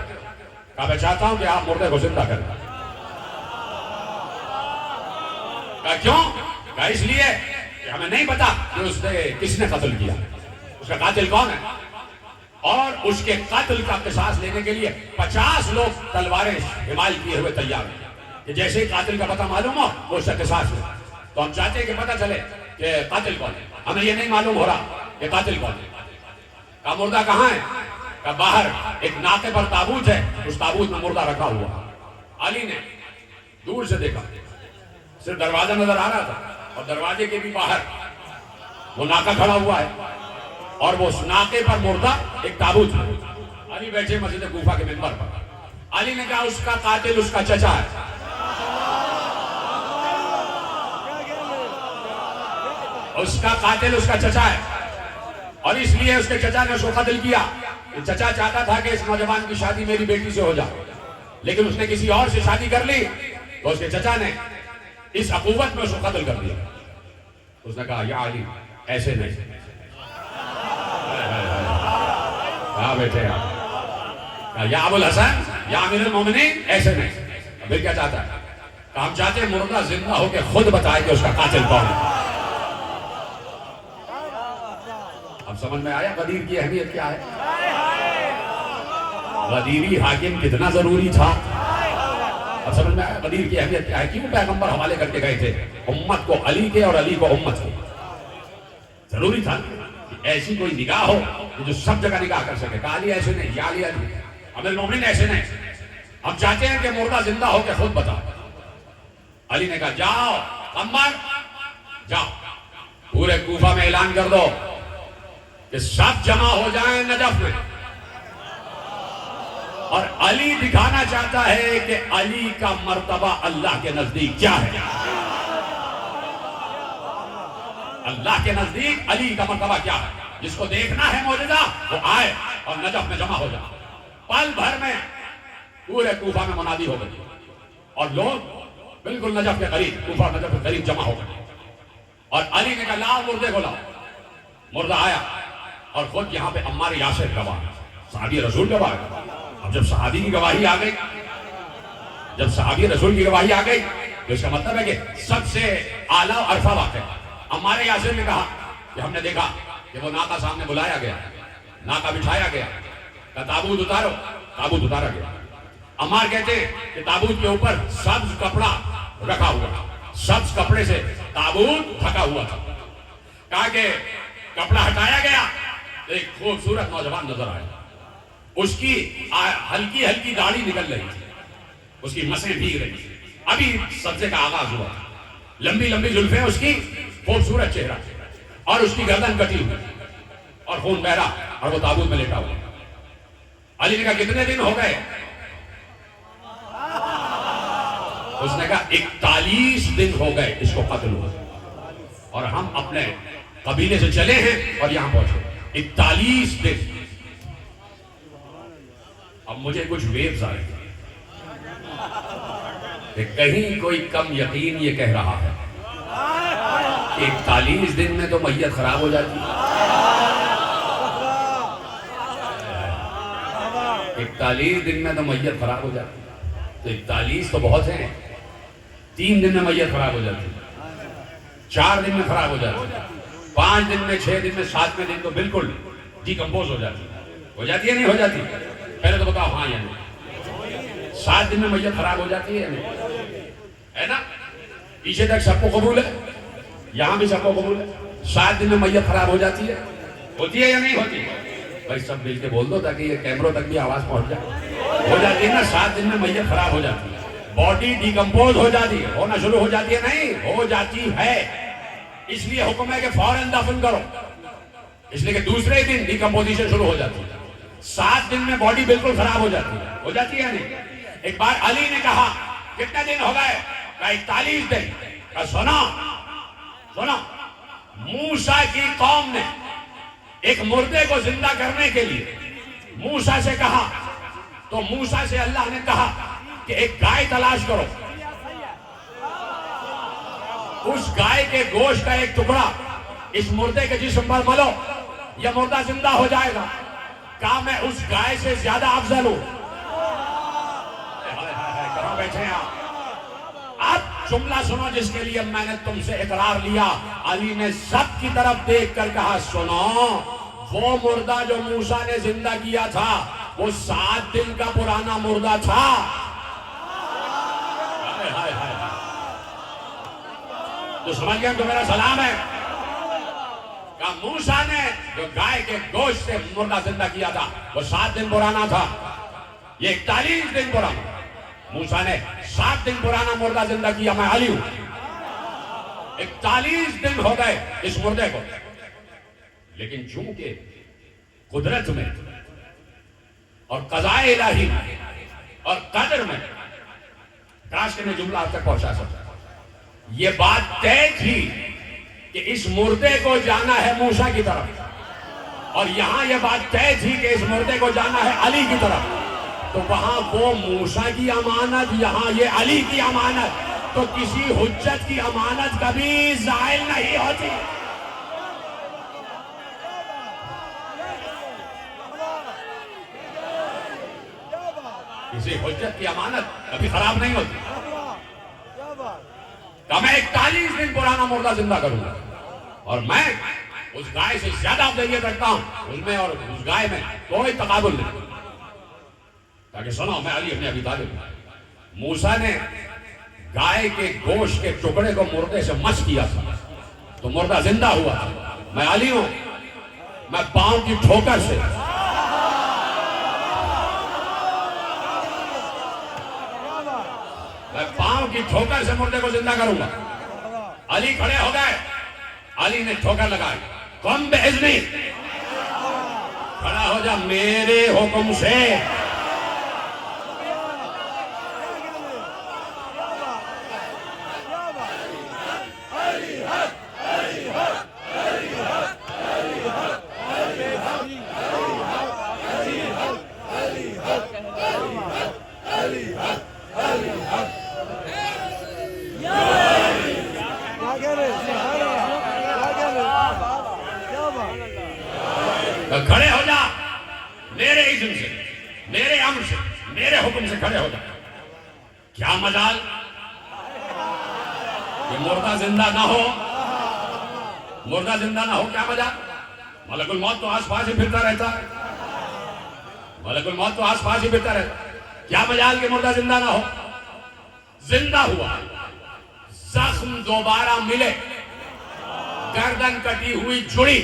کہا میں چاہتا ہوں کہ آپ مردے کو زندہ کریں۔ کہا کیوں؟ کہا اس لیے کہ ہمیں نہیں پتا کہ اس نے کس نے قتل کیا، اس کا قاتل کون ہے، اور اس کے قتل کا قصاص لینے کے لیے 50 لوگ تلواریں حمال کیے ہوئے تیار ہیں کہ جیسے ہی قاتل کا پتہ معلوم ہو وہ اس کا قصاص لے۔ تو ہم چاہتے ہیں کہ پتہ چلے کہ قاتل کون ہے، ہمیں یہ نہیں معلوم ہو رہا کہ قاتل کون ہے۔ کہا مردہ کہاں ہے؟ کہا باہر ایک ناقے پر تابوت ہے، اس تابوت میں مردہ رکھا ہوا۔ علی نے دور سے دیکھا، صرف دروازہ نظر آ رہا تھا، اور دروازے کے بھی باہر وہ ناقہ کھڑا ہوا ہے، اور وہ اس ناقے پر مردہ ایک تابوت ہے۔ علی بیٹھے مسجد کوفہ کے منبر پر۔ علی نے کہا اس کا قاتل اس کا چچا ہے، اس کا قاتل اس کا چچا ہے، اور اس لیے اس کے چچا نے اس کو قتل کیا۔ چچا چاہتا تھا کہ اس نوجوان کی شادی میری بیٹی سے ہو جائے، لیکن اس نے کسی اور سے شادی کر لی، تو اس کے چچا نے اس عقوبت میں اس کو قتل کر دیا۔ اس نے کہا یا علی ایسے نہیں، کہا بیٹھے آپ، یا ابو الحسن یا امیر المومنین ایسے نہیں۔ پھر کیا چاہتا ہے؟ کہ ہم چاہتے ہیں مردہ زندہ ہو کے خود بتائے کہ اس کا قاتل کون ہے۔ اب سمجھ میں آیا غدیر کی اہمیت کیا ہے؟ غدیری حاکم کتنا ضروری تھا؟ اب سمجھ میں آیا غدیر کی اہمیت کیا ہے؟ کیوں پیغمبر حوالے کر کے گئے تھے امت کو علی کے اور علی کو امت کے؟ ضروری تھا کہ ایسی کوئی نگاہ ہو جو سب جگہ نگاہ کر سکے۔ کہا علی ایسے نہیں، یا علی امیر المومنین ایسے نہیں، ہم چاہتے ہیں کہ مردہ زندہ ہو کے خود بتا۔ علی نے کہا جاؤ عمر جاؤ، پورے کوفہ میں اعلان کر دو کہ سب جمع ہو جائیں نجف میں۔ اور علی دکھانا چاہتا ہے کہ علی کا مرتبہ اللہ کے نزدیک کیا ہے۔ اللہ کے نزدیک علی کا مرتبہ کیا ہے؟ جس کو دیکھنا ہے معجزہ وہ آئے اور نجف میں جمع ہو جائے۔ پل بھر میں پورے کوفہ میں منادی ہو گئی، اور لوگ بالکل نجف کے قریب، کوفہ نجف کے قریب جمع ہو گئے، اور علی نے کہا لاؤ مردے کو لاؤ۔ مردہ آیا، اور خود یہاں پہ عمار یاسر گواہ، صحابی رسول گواہ۔ اب جب صحابی کی گواہی آ گئی، جب صحابی رسول کی گواہی آ گئی تو اس کا مطلب ہے کہ سب سے اعلیٰ و عرفہ واقع۔ عمار یاسر نے کہا کہ ہم نے دیکھا کہ وہ ناقہ سامنے بلایا گیا، ناقہ بٹھایا گیا، کہ تابوت اتارو، تابوت اتارا گیا۔ عمار کہتے ہیں کہ تابوت کے اوپر سبز کپڑا رکھا ہوا، سبز کپڑے سے تابوت ڈھکا ہوا تھا۔ کہا کہ کپڑا ہٹایا گیا ایک خوبصورت نوجوان نظر آیا. اس کی ہلکی ہلکی داڑھی نکل رہی تھی, اس کی مسیں بھیگ رہی تھی, ابھی سبزے کا آغاز ہوا. لمبی لمبی زلفیں اس کی, خوبصورت چہرہ, اور اس کی گردن کٹی ہوئی اور خون بہ رہا, اور وہ تابوت میں لیٹا ہوا. علی نے کہا کتنے دن ہو گئے؟ اس نے کہا 41 دن ہو گئے اس کو قتل ہوا, اور ہم اپنے قبیلے سے چلے ہیں اور یہاں پہنچے. 41 دن. اب مجھے کچھ ویوز آ رہے ہیں کہ کہیں کوئی کم یقین یہ کہہ رہا ہے کہ 41 دن میں تو میت خراب ہو جاتی ہے. 41 دن میں تو میت خراب ہو جاتی ہے, تو 41 تو بہت ہیں. 3 دن میں میت خراب ہو جاتی ہے, 4 دن میں خراب ہو جاتی ہے, 5 دن میں, 6 دن میں, 7ویں دن تو بالکل ڈیکمپوز ہو جاتی ہے. ہو جاتی ہے نہیں ہو جاتی؟ پہلے تو بتاؤ ہاں یا نہیں. 7 دن میں میت خراب ہو جاتی ہے یا نہیں؟ ہے نا؟ پیچھے تک سب کو قبول ہے, یہاں بھی سب کو قبول ہے. 7 دن میں میت خراب ہو جاتی ہے, ہوتی ہے یا نہیں ہوتی؟ بھائی سب مل کے بول دو تاکہ یہ کیمروں تک بھی آواز پہنچ جائے. ہو جاتی ہے نا 7 دن میں میت خراب ہو جاتی ہے, باڈی ڈیکمپوز ہو جاتی ہے, ہونا شروع ہو جاتی ہے. نہیں ہو جاتی ہے, اس لیے حکم ہے کہ فوراً دفن کرو, اس لیے کہ دوسرے دن ڈیکمپوزیشن شروع ہو جاتی ہے. 7 دن میں باڈی بالکل خراب ہو جاتی ہے. ہو جاتی ہے نہیں؟ ایک بار علی نے کہا کتنے دن ہو گئے؟ کہا 41 دن. کہا سنا سنا, موسیٰ کی قوم نے ایک مردے کو زندہ کرنے کے لیے موسیٰ سے کہا, تو موسیٰ سے اللہ نے کہا کہ ایک گائے تلاش کرو, اس گائے کے گوشت کا ایک ٹکڑا اس مردے کے جسم پر ملو, یہ مردہ زندہ ہو جائے گا. کہا میں اس گائے سے زیادہ افضل ہوں. کہاں بیٹھے ہیں آپ؟ اب جملہ سنو جس کے لیے میں نے تم سے اقرار لیا. علی نے سب کی طرف دیکھ کر کہا سنو, وہ مردہ جو موسیٰ نے زندہ کیا تھا وہ 7 دن کا پرانا مردہ تھا. تو سمجھ گئے تو میرا سلام ہے. کہا موسیٰ نے جو گائے کے گوشت سے مردہ زندہ کیا تھا وہ 7 دن پرانا تھا, یہ 41 دن پرانا. موسیٰ نے 7 دن پرانا مردہ زندہ کیا, میں علی ہوں. 41 دن ہو گئے اس مردے کو, لیکن چونکہ قدرت میں اور قضاء الہی میں اور قدر میں, کاش کہ میں جملہ آپ تک پہنچا سکتا, یہ بات طے تھی کہ اس مردے کو جانا ہے موسیٰ کی طرف, اور یہاں یہ بات طے تھی کہ اس مردے کو جانا ہے علی کی طرف. تو وہاں وہ موسیٰ کی امانت, یہاں یہ علی کی امانت, تو کسی حجت کی امانت کبھی زائل نہیں ہوتی. کسی حجت کی امانت کبھی خراب نہیں ہوتی. کہ میں 41 دن پرانا مردہ زندہ کروں گا, اور میں اس گائے سے زیادہ افضلیت رکھتا ہوں, اس میں اور اس گائے میں کوئی تقابل نہیں. تاکہ سنو, میں علی ابن ابی طالب. موسیٰ نے گائے کے گوشت کے ٹکڑے کو مردے سے مس کیا تھا تو مردہ زندہ ہوا تھا. میں علی ہوں, میں پاؤں کی ٹھوکر سے کی ٹھوکر سے مردے کو زندہ کروں گا. علی کھڑے ہو گئے, علی نے ٹھوکر لگائی, قم باذنی, کھڑا ہو جا میرے حکم سے. کھڑے ہو جا میرے اذن سے, میرے امر سے, میرے حکم سے کھڑے ہو جا. کیا مجال کہ مردہ زندہ نہ ہو, مردہ زندہ نہ ہو, کیا مجال؟ ملک الموت تو آس پاس ہی پھرتا رہتا ہے, ملک الموت تو آس پاس ہی پھرتا رہتا ہے. کیا مجال کہ مردہ زندہ نہ ہو؟ زندہ ہوا, زخم دوبارہ ملے, گردن کٹی ہوئی جڑی,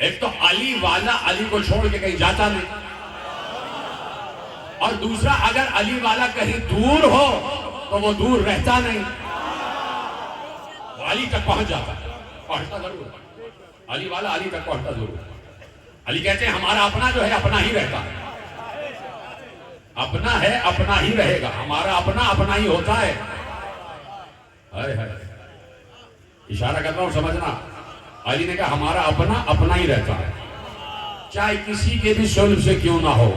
ایک تو علی والا علی کو چھوڑ کے کہیں جاتا نہیں، اور دوسرا اگر علی والا کہیں دور ہو تو وہ دور رہتا نہیں، وہ علی تک پہنچ جاتا، پہنچتا ضرور، علی والا علی تک پہنچتا ضرور۔ علی کہتے ہیں ہمارا اپنا جو ہے اپنا ہی رہتا ہے، اپنا ہے اپنا ہی رہے گا، ہمارا اپنا اپنا ہی ہوتا ہے۔ اشارہ کرتا ہوں سمجھنا، علی نے کہا ہمارا اپنا اپنا ہی رہتا ہے، چاہے کسی کے بھی سلب سے کیوں نہ ہو،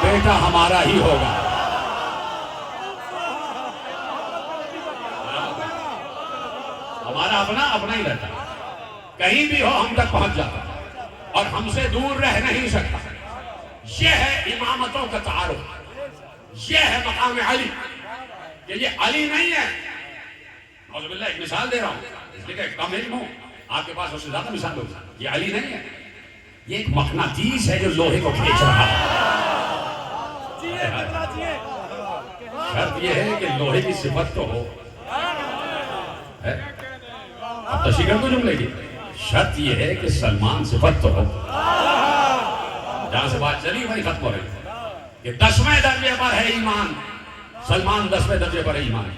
بیٹا ہمارا ہی ہوگا۔ ہمارا اپنا اپنا ہی رہتا ہے، کہیں بھی ہو ہم تک پہنچ جاتا ہے اور ہم سے دور رہ نہیں سکتا۔ یہ ہے امامتوں کا تعارف، یہ ہے مقام علی، کہ یہ علی نہیں ہے۔ نعوذ باللہ، ایک مثال دے رہا ہوں، اس لیے کہ کم علم ہوں، آپ کے پاس اس سے زیادہ مثال ہوگی۔ یہ علی نہیں ہے، یہ ایک مقناطیس ہے جو لوہے کو کھینچ رہا ہے۔ شرط یہ ہے کہ لوہے کی صفت تو ہو۔ اب تشریح کر دو جملے کی، شرط یہ ہے کہ سلمان صفت تو ہو۔ جہاں سے بات چلی وہی ختم ہو رہی کہ 10ویں درجے پر ہے ایمان، سلمان 10ویں درجے پر ہے ایمان۔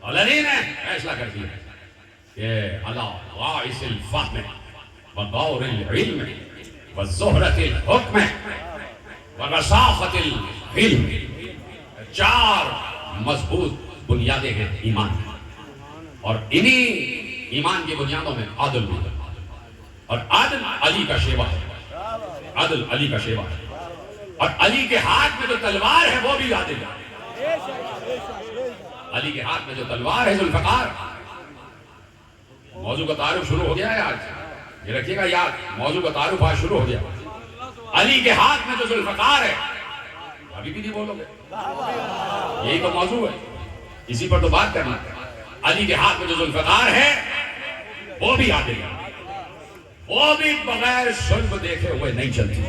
اور علی نے فیصلہ کر دیا کہ علی غائص الفہم وغور العلم وزہرت الحکم ورساخت العلم، 4 مضبوط بنیادیں ہیں ایمان، اور انہی ایمان کی بنیادوں میں عادل بھی ہے، اور عادل علی کا شیوا ہے، عادل علی کا شیوا ہے، اور علی کے ہاتھ میں جو تلوار ہے وہ بھی عادل ہے۔ علی کے ہاتھ میں جو تلوار ہے ذوالفقار، موضوع کا تعارف شروع ہو گیا ہے آج، یہ رکھیے گا یاد، موضوع کا تعارف آج شروع ہو گیا۔ علی کے ہاتھ میں جو ذوالفقار ہے، ابھی بھی نہیں بولو گے، یہی تو موضوع ہے، اسی پر تو بات کرنا ہے۔ علی کے ہاتھ میں جو ذوالفقار ہے وہ بھی عادل ہے، وہ بھی بغیر شرب دیکھے ہوئے نہیں چلتی،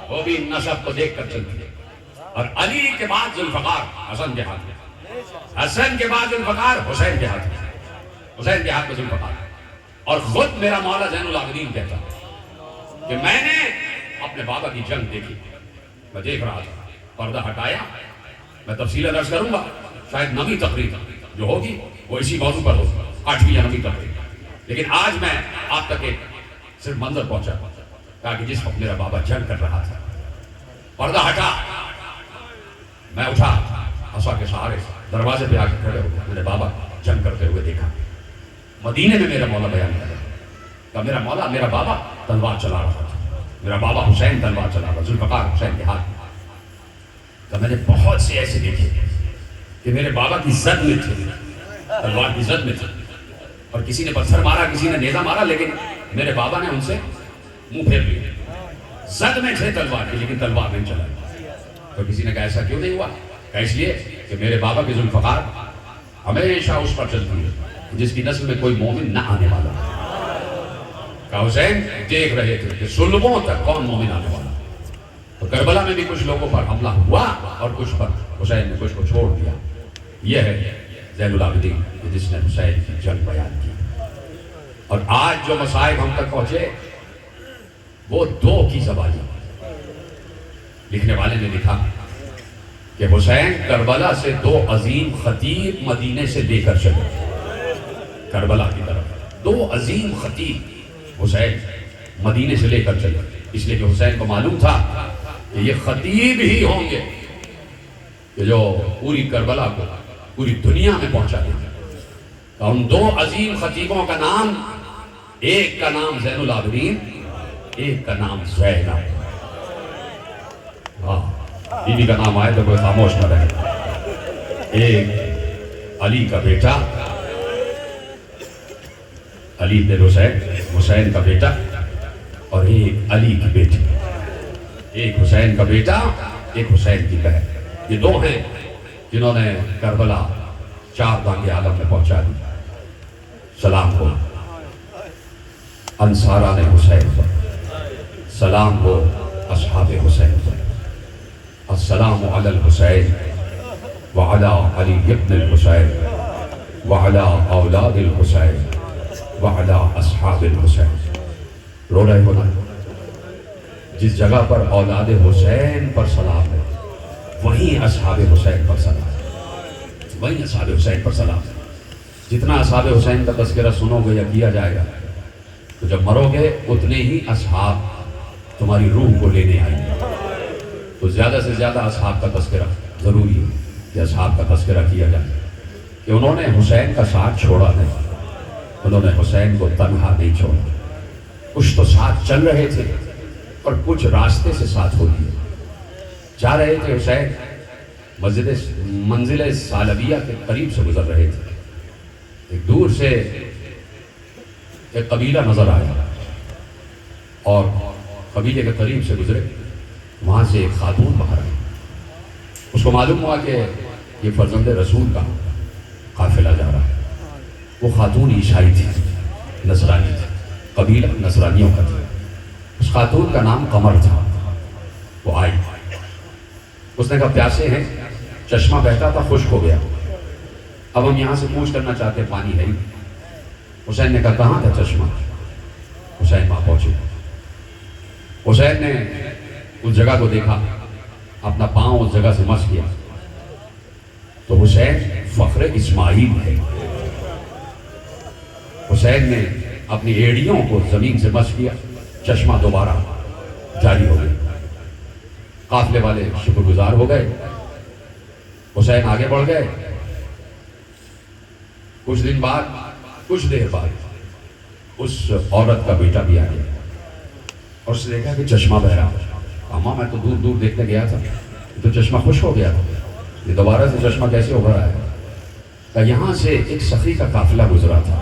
وہ بھی نسب کو دیکھ کر چلتی ہے۔ اور علی کے بعد ذوالفقار حسن کے ہاتھ میں، حسن کے بعد ذوالفقار حسین کے ہاتھ میں، حسین کے ہاتھ میں ذوالفقار۔ اور خود میرا مولا زین العابدین کہتا کہ میں نے اپنے بابا کی جنگ دیکھی، میں دیکھ رہا تھا، پردہ ہٹایا، میں تفصیل عرض کروں گا، شاید 9ویں تقریر جو ہوگی وہ اسی موضوع پر ہوگی، 8ویں یا 9ویں تقریر، لیکن آج میں آپ تک ایک صرف منظر پہنچا تاکہ جس وقت میرا بابا جنگ کر رہا تھا، پردہ ہٹا، میں اٹھا عصا کے سہارے دروازے پہ آ کے کھڑے ہو گیا، میرے بابا جنگ کرتے ہوئے دیکھا۔ مدینے میں میرا مولا بیان کر رہا کہ میرا مولا، میرا بابا تلوار چلا رہا تھا، میرا بابا حسین تلوار چلا رہا، ذوالفقار حسین کے ہاتھ میں۔ تو میں نے بہت سے ایسے دیکھے کہ میرے بابا کی زد میں تھے، تلوار کی زد میں تھے، اور کسی نے پتھر مارا، کسی نے نیزہ مارا، لیکن میرے بابا نے ان سے منہ پھیر لیا، زد میں تھے تلوار کی لیکن تلوار نہیں چلا۔ تو کسی نے کہا ایسا کیوں نہیں ہوا؟ کہا اس لیے کہ میرے بابا کی ذوالفقار ہمیشہ اس پر چلتی ہے جس کی نسل میں کوئی مومن نہ آنے والا۔ کہا حسین دیکھ رہے تھے کہ سلبوں تک کون مومن آنے والا۔ تو کربلا میں بھی کچھ لوگوں پر حملہ ہوا اور کچھ پر حسین نے کچھ کو چھوڑ دیا۔ یہ ہے زین العابدین جس نے حسین کی جنگ بیان کی۔ اور آج جو مصائب ہم تک پہنچے وہ 2 کی زبانی۔ لکھنے والے نے لکھا کہ حسین کربلا سے 2 عظیم خطیب مدینے سے لے کر چلے کربلا کی طرف، 2 عظیم خطیب حسین مدینے سے لے کر چلے، اس لیے کہ حسین کو معلوم تھا کہ یہ خطیب ہی ہوں گے کہ جو پوری کربلا کو پوری دنیا میں پہنچا دیں گے۔ تو ان 2 عظیم خطیبوں کا نام، ایک کا نام زین العابدین، ایک کا نام زینب۔ بیوی کا نام آئے تو کوئی خاموش نہ رہے۔ ایک علی کا بیٹا علی بن حسین، حسین کا بیٹا، اور ایک علی کی بیٹی، ایک حسین کا بیٹا، ایک حسین کی بہن۔ یہ 2 ہیں جنہوں نے کربلا 4 دانگ عالم میں پہنچا دی۔ سلام ہو انصاران حسین پر، سلام ہو اصحاب حسین پر، السلام علی الحسین وعلی علی ابن الحسین وعلی اولاد الحسین وعلی اصحاب الحسین. رو رہے ہو نا؟ جس جگہ پر اولاد حسین پر سلام ہے وہیں اصحاب حسین پر سلام ہے، وہیں اصحاب حسین پر سلام ہے. جتنا اصحاب حسین کا تذکرہ سنو گے یا کیا جائے گا تو جب مرو گے اتنے ہی اصحاب تمہاری روح کو لینے آئیں گے. تو زیادہ سے زیادہ اصحاب کا تذکرہ ضروری ہے کہ اصحاب کا تذکرہ کیا جائے کہ انہوں نے حسین کا ساتھ چھوڑا نہیں، انہوں نے حسین کو تنہا نہیں چھوڑا. کچھ تو ساتھ چل رہے تھے اور کچھ راستے سے ساتھ ہو لیے. جا رہے تھے حسین منزل ثعلبیہ کے قریب سے گزر رہے تھے. ایک دور سے ایک قبیلہ نظر آیا اور قبیلے کے قریب سے گزرے. وہاں سے ایک خاتون باہر آئی. اس کو معلوم ہوا کہ یہ فرزند رسول کا قافلہ جا رہا ہے. وہ خاتون عیسائی تھی، نصرانی تھی، قبیلہ نصرانیوں کا تھا. اس خاتون کا نام قمر تھا. وہ آئی، اس نے کہا پیاسے ہیں، چشمہ بہتا تھا خشک ہو گیا، اب ہم یہاں سے پوچھ کرنا چاہتے پانی ہے. حسین نے کہا کہاں تھا چشمہ؟ حسین وہاں پہنچے. حسین نے اس جگہ کو دیکھا، اپنا پاؤں اس جگہ سے مس کیا تو حسین فخر اسماعیل ہے. حسین نے اپنی ایڑیوں کو زمین سے مس کیا، چشمہ دوبارہ جاری ہو گیا. قافلے والے شکر گزار ہو گئے. حسین آگے بڑھ گئے. کچھ دن بعد، کچھ دیر بعد اس عورت کا بیٹا بھی آ گیا اور اس نے دیکھا کہ چشمہ بہ رہا. اماں میں تو دور دور دیکھنے گیا تھا، تو چشمہ خشک ہو گیا تھا، یہ دوبارہ سے چشمہ کیسے ابھر آیا؟ کہ یہاں سے ایک سخی کا قافلہ گزرا تھا،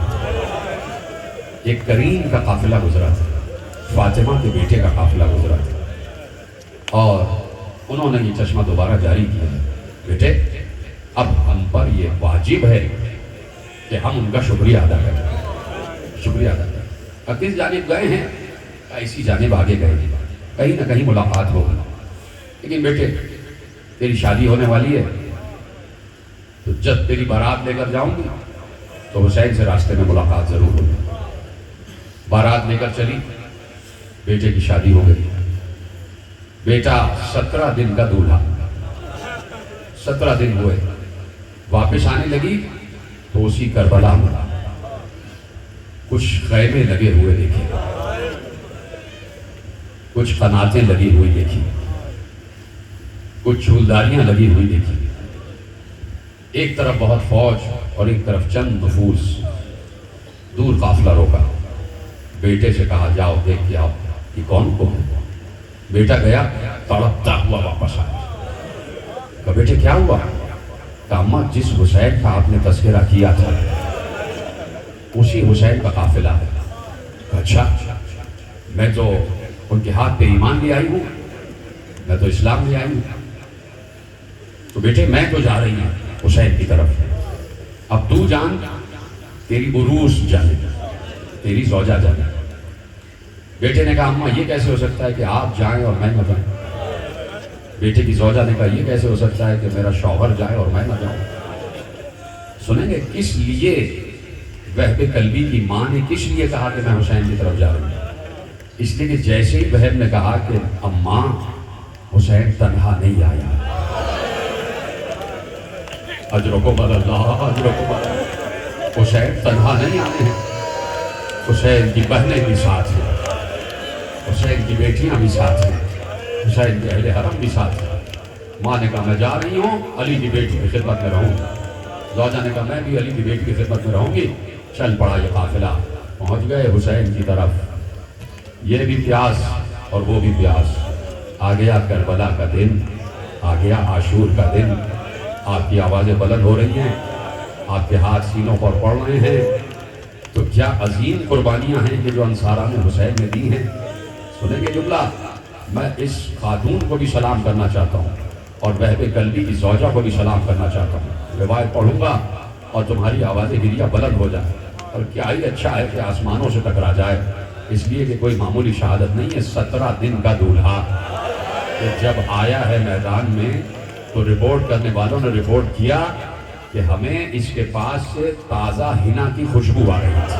ایک کریم کا قافلہ گزرا تھا، فاطمہ کے بیٹے کا قافلہ گزرا تھا اور انہوں نے یہ چشمہ دوبارہ جاری کیا. بیٹے اب ہم پر یہ واجب ہے کہ ہم ان کا شکریہ ادا کریں، شکریہ ادا کریں. اب کس جانب گئے ہیں؟ اسی جانب آگے گئے ہیں، کہیں نہ کہیں ملاقات ہوگی. لیکن بیٹے تیری شادی ہونے والی ہے، تو جب تیری بارات لے کر جاؤں گی تو حسین سے راستے میں ملاقات ضرور ہوگی. بارات لے کر چلی، بیٹے کی شادی ہو گئی. بیٹا 17 دن کا دولہا، 17 دن ہوئے. واپس آنے لگی تو اسی کربلا میں کچھ خیمے لگے ہوئے دیکھے، کچھ قناتیں لگی ہوئی دیکھی، کچھ چھولداریاں لگی ہوئی دیکھی. ایک طرف بہت فوج اور ایک طرف چند نفوس. دور قافلہ روکا، بیٹے سے کہا جاؤ دیکھ کے آؤ کہ کون کون ہے. بیٹا گیا، تڑپتا ہوا واپس آیا. کہا بیٹے کیا ہوا؟ کہا اماں جس حسین کا آپ نے تذکرہ کیا تھا اسی حسین کا قافلہ ہے. اچھا، میں تو ان کے ہاتھ پہ ایمان لے آئی ہوں، میں تو اسلام لے آئی ہوں. تو بیٹے میں تو جا رہی ہوں حسین کی طرف، اب تو جان، تیری عروس جانے، تیری زوجہ جانے. بیٹے نے کہا اماں یہ کیسے ہو سکتا ہے کہ آپ جائیں اور میں نہ جاؤں؟ بیٹے کی زوجہ نے کہا یہ کیسے ہو سکتا ہے کہ میرا شوہر جائے اور میں نہ جاؤں؟ سنیں گے کس لیے وہب قلبی کی ماں نے کس لیے کہا کہ میں حسین کی طرف جا رہا ہوں؟ اس لیے کہ جیسے ہی بہن نے کہا کہ اماں حسین تنہا نہیں آیا، اجرکم اللہ، اجرکم اللہ، حسین تنہا نہیں آئے ہیں، حسین کی بہنیں بھی ساتھ ہیں، حسین کی بیٹیاں بھی ساتھ ہیں، حسین کے اہل حرم بھی ساتھ ہیں. ماں نے کہا میں جا رہی ہوں، علی کی بیٹی کی خدمت میں رہوں گی. زوجہ نے کہا میں بھی علی کی بیٹی کی خدمت میں رہوں گی. چل پڑا یہ قافلہ، پہنچ گئے حسین کی طرف. یہ بھی پیاس اور وہ بھی پیاس. آ گیا کربلا کا دن، آ گیا عاشور کا دن. آپ کی آوازیں بلند ہو رہی ہیں، آپ کے ہاتھ سینوں پر پڑ رہے ہیں. تو کیا عظیم قربانیاں ہیں کہ جو انصاران حسین نے دی ہیں. سنیں گے جملہ، میں اس خاتون کو بھی سلام کرنا چاہتا ہوں اور وہب قلبی کی زوجہ کو بھی سلام کرنا چاہتا ہوں. روایت پڑھوں گا اور تمہاری آوازیں گریا بلند ہو جائیں. اور کیا ہی اچھا ہے کہ آسمانوں سے ٹکرا جائے، اس لیے کہ کوئی معمولی شہادت نہیں ہے. 17 دن کا دولہا کہ جب آیا ہے میدان میں تو رپورٹ کرنے والوں نے رپورٹ کیا کہ ہمیں اس کے پاس سے تازہ ہنا کی خوشبو آ رہی تھی.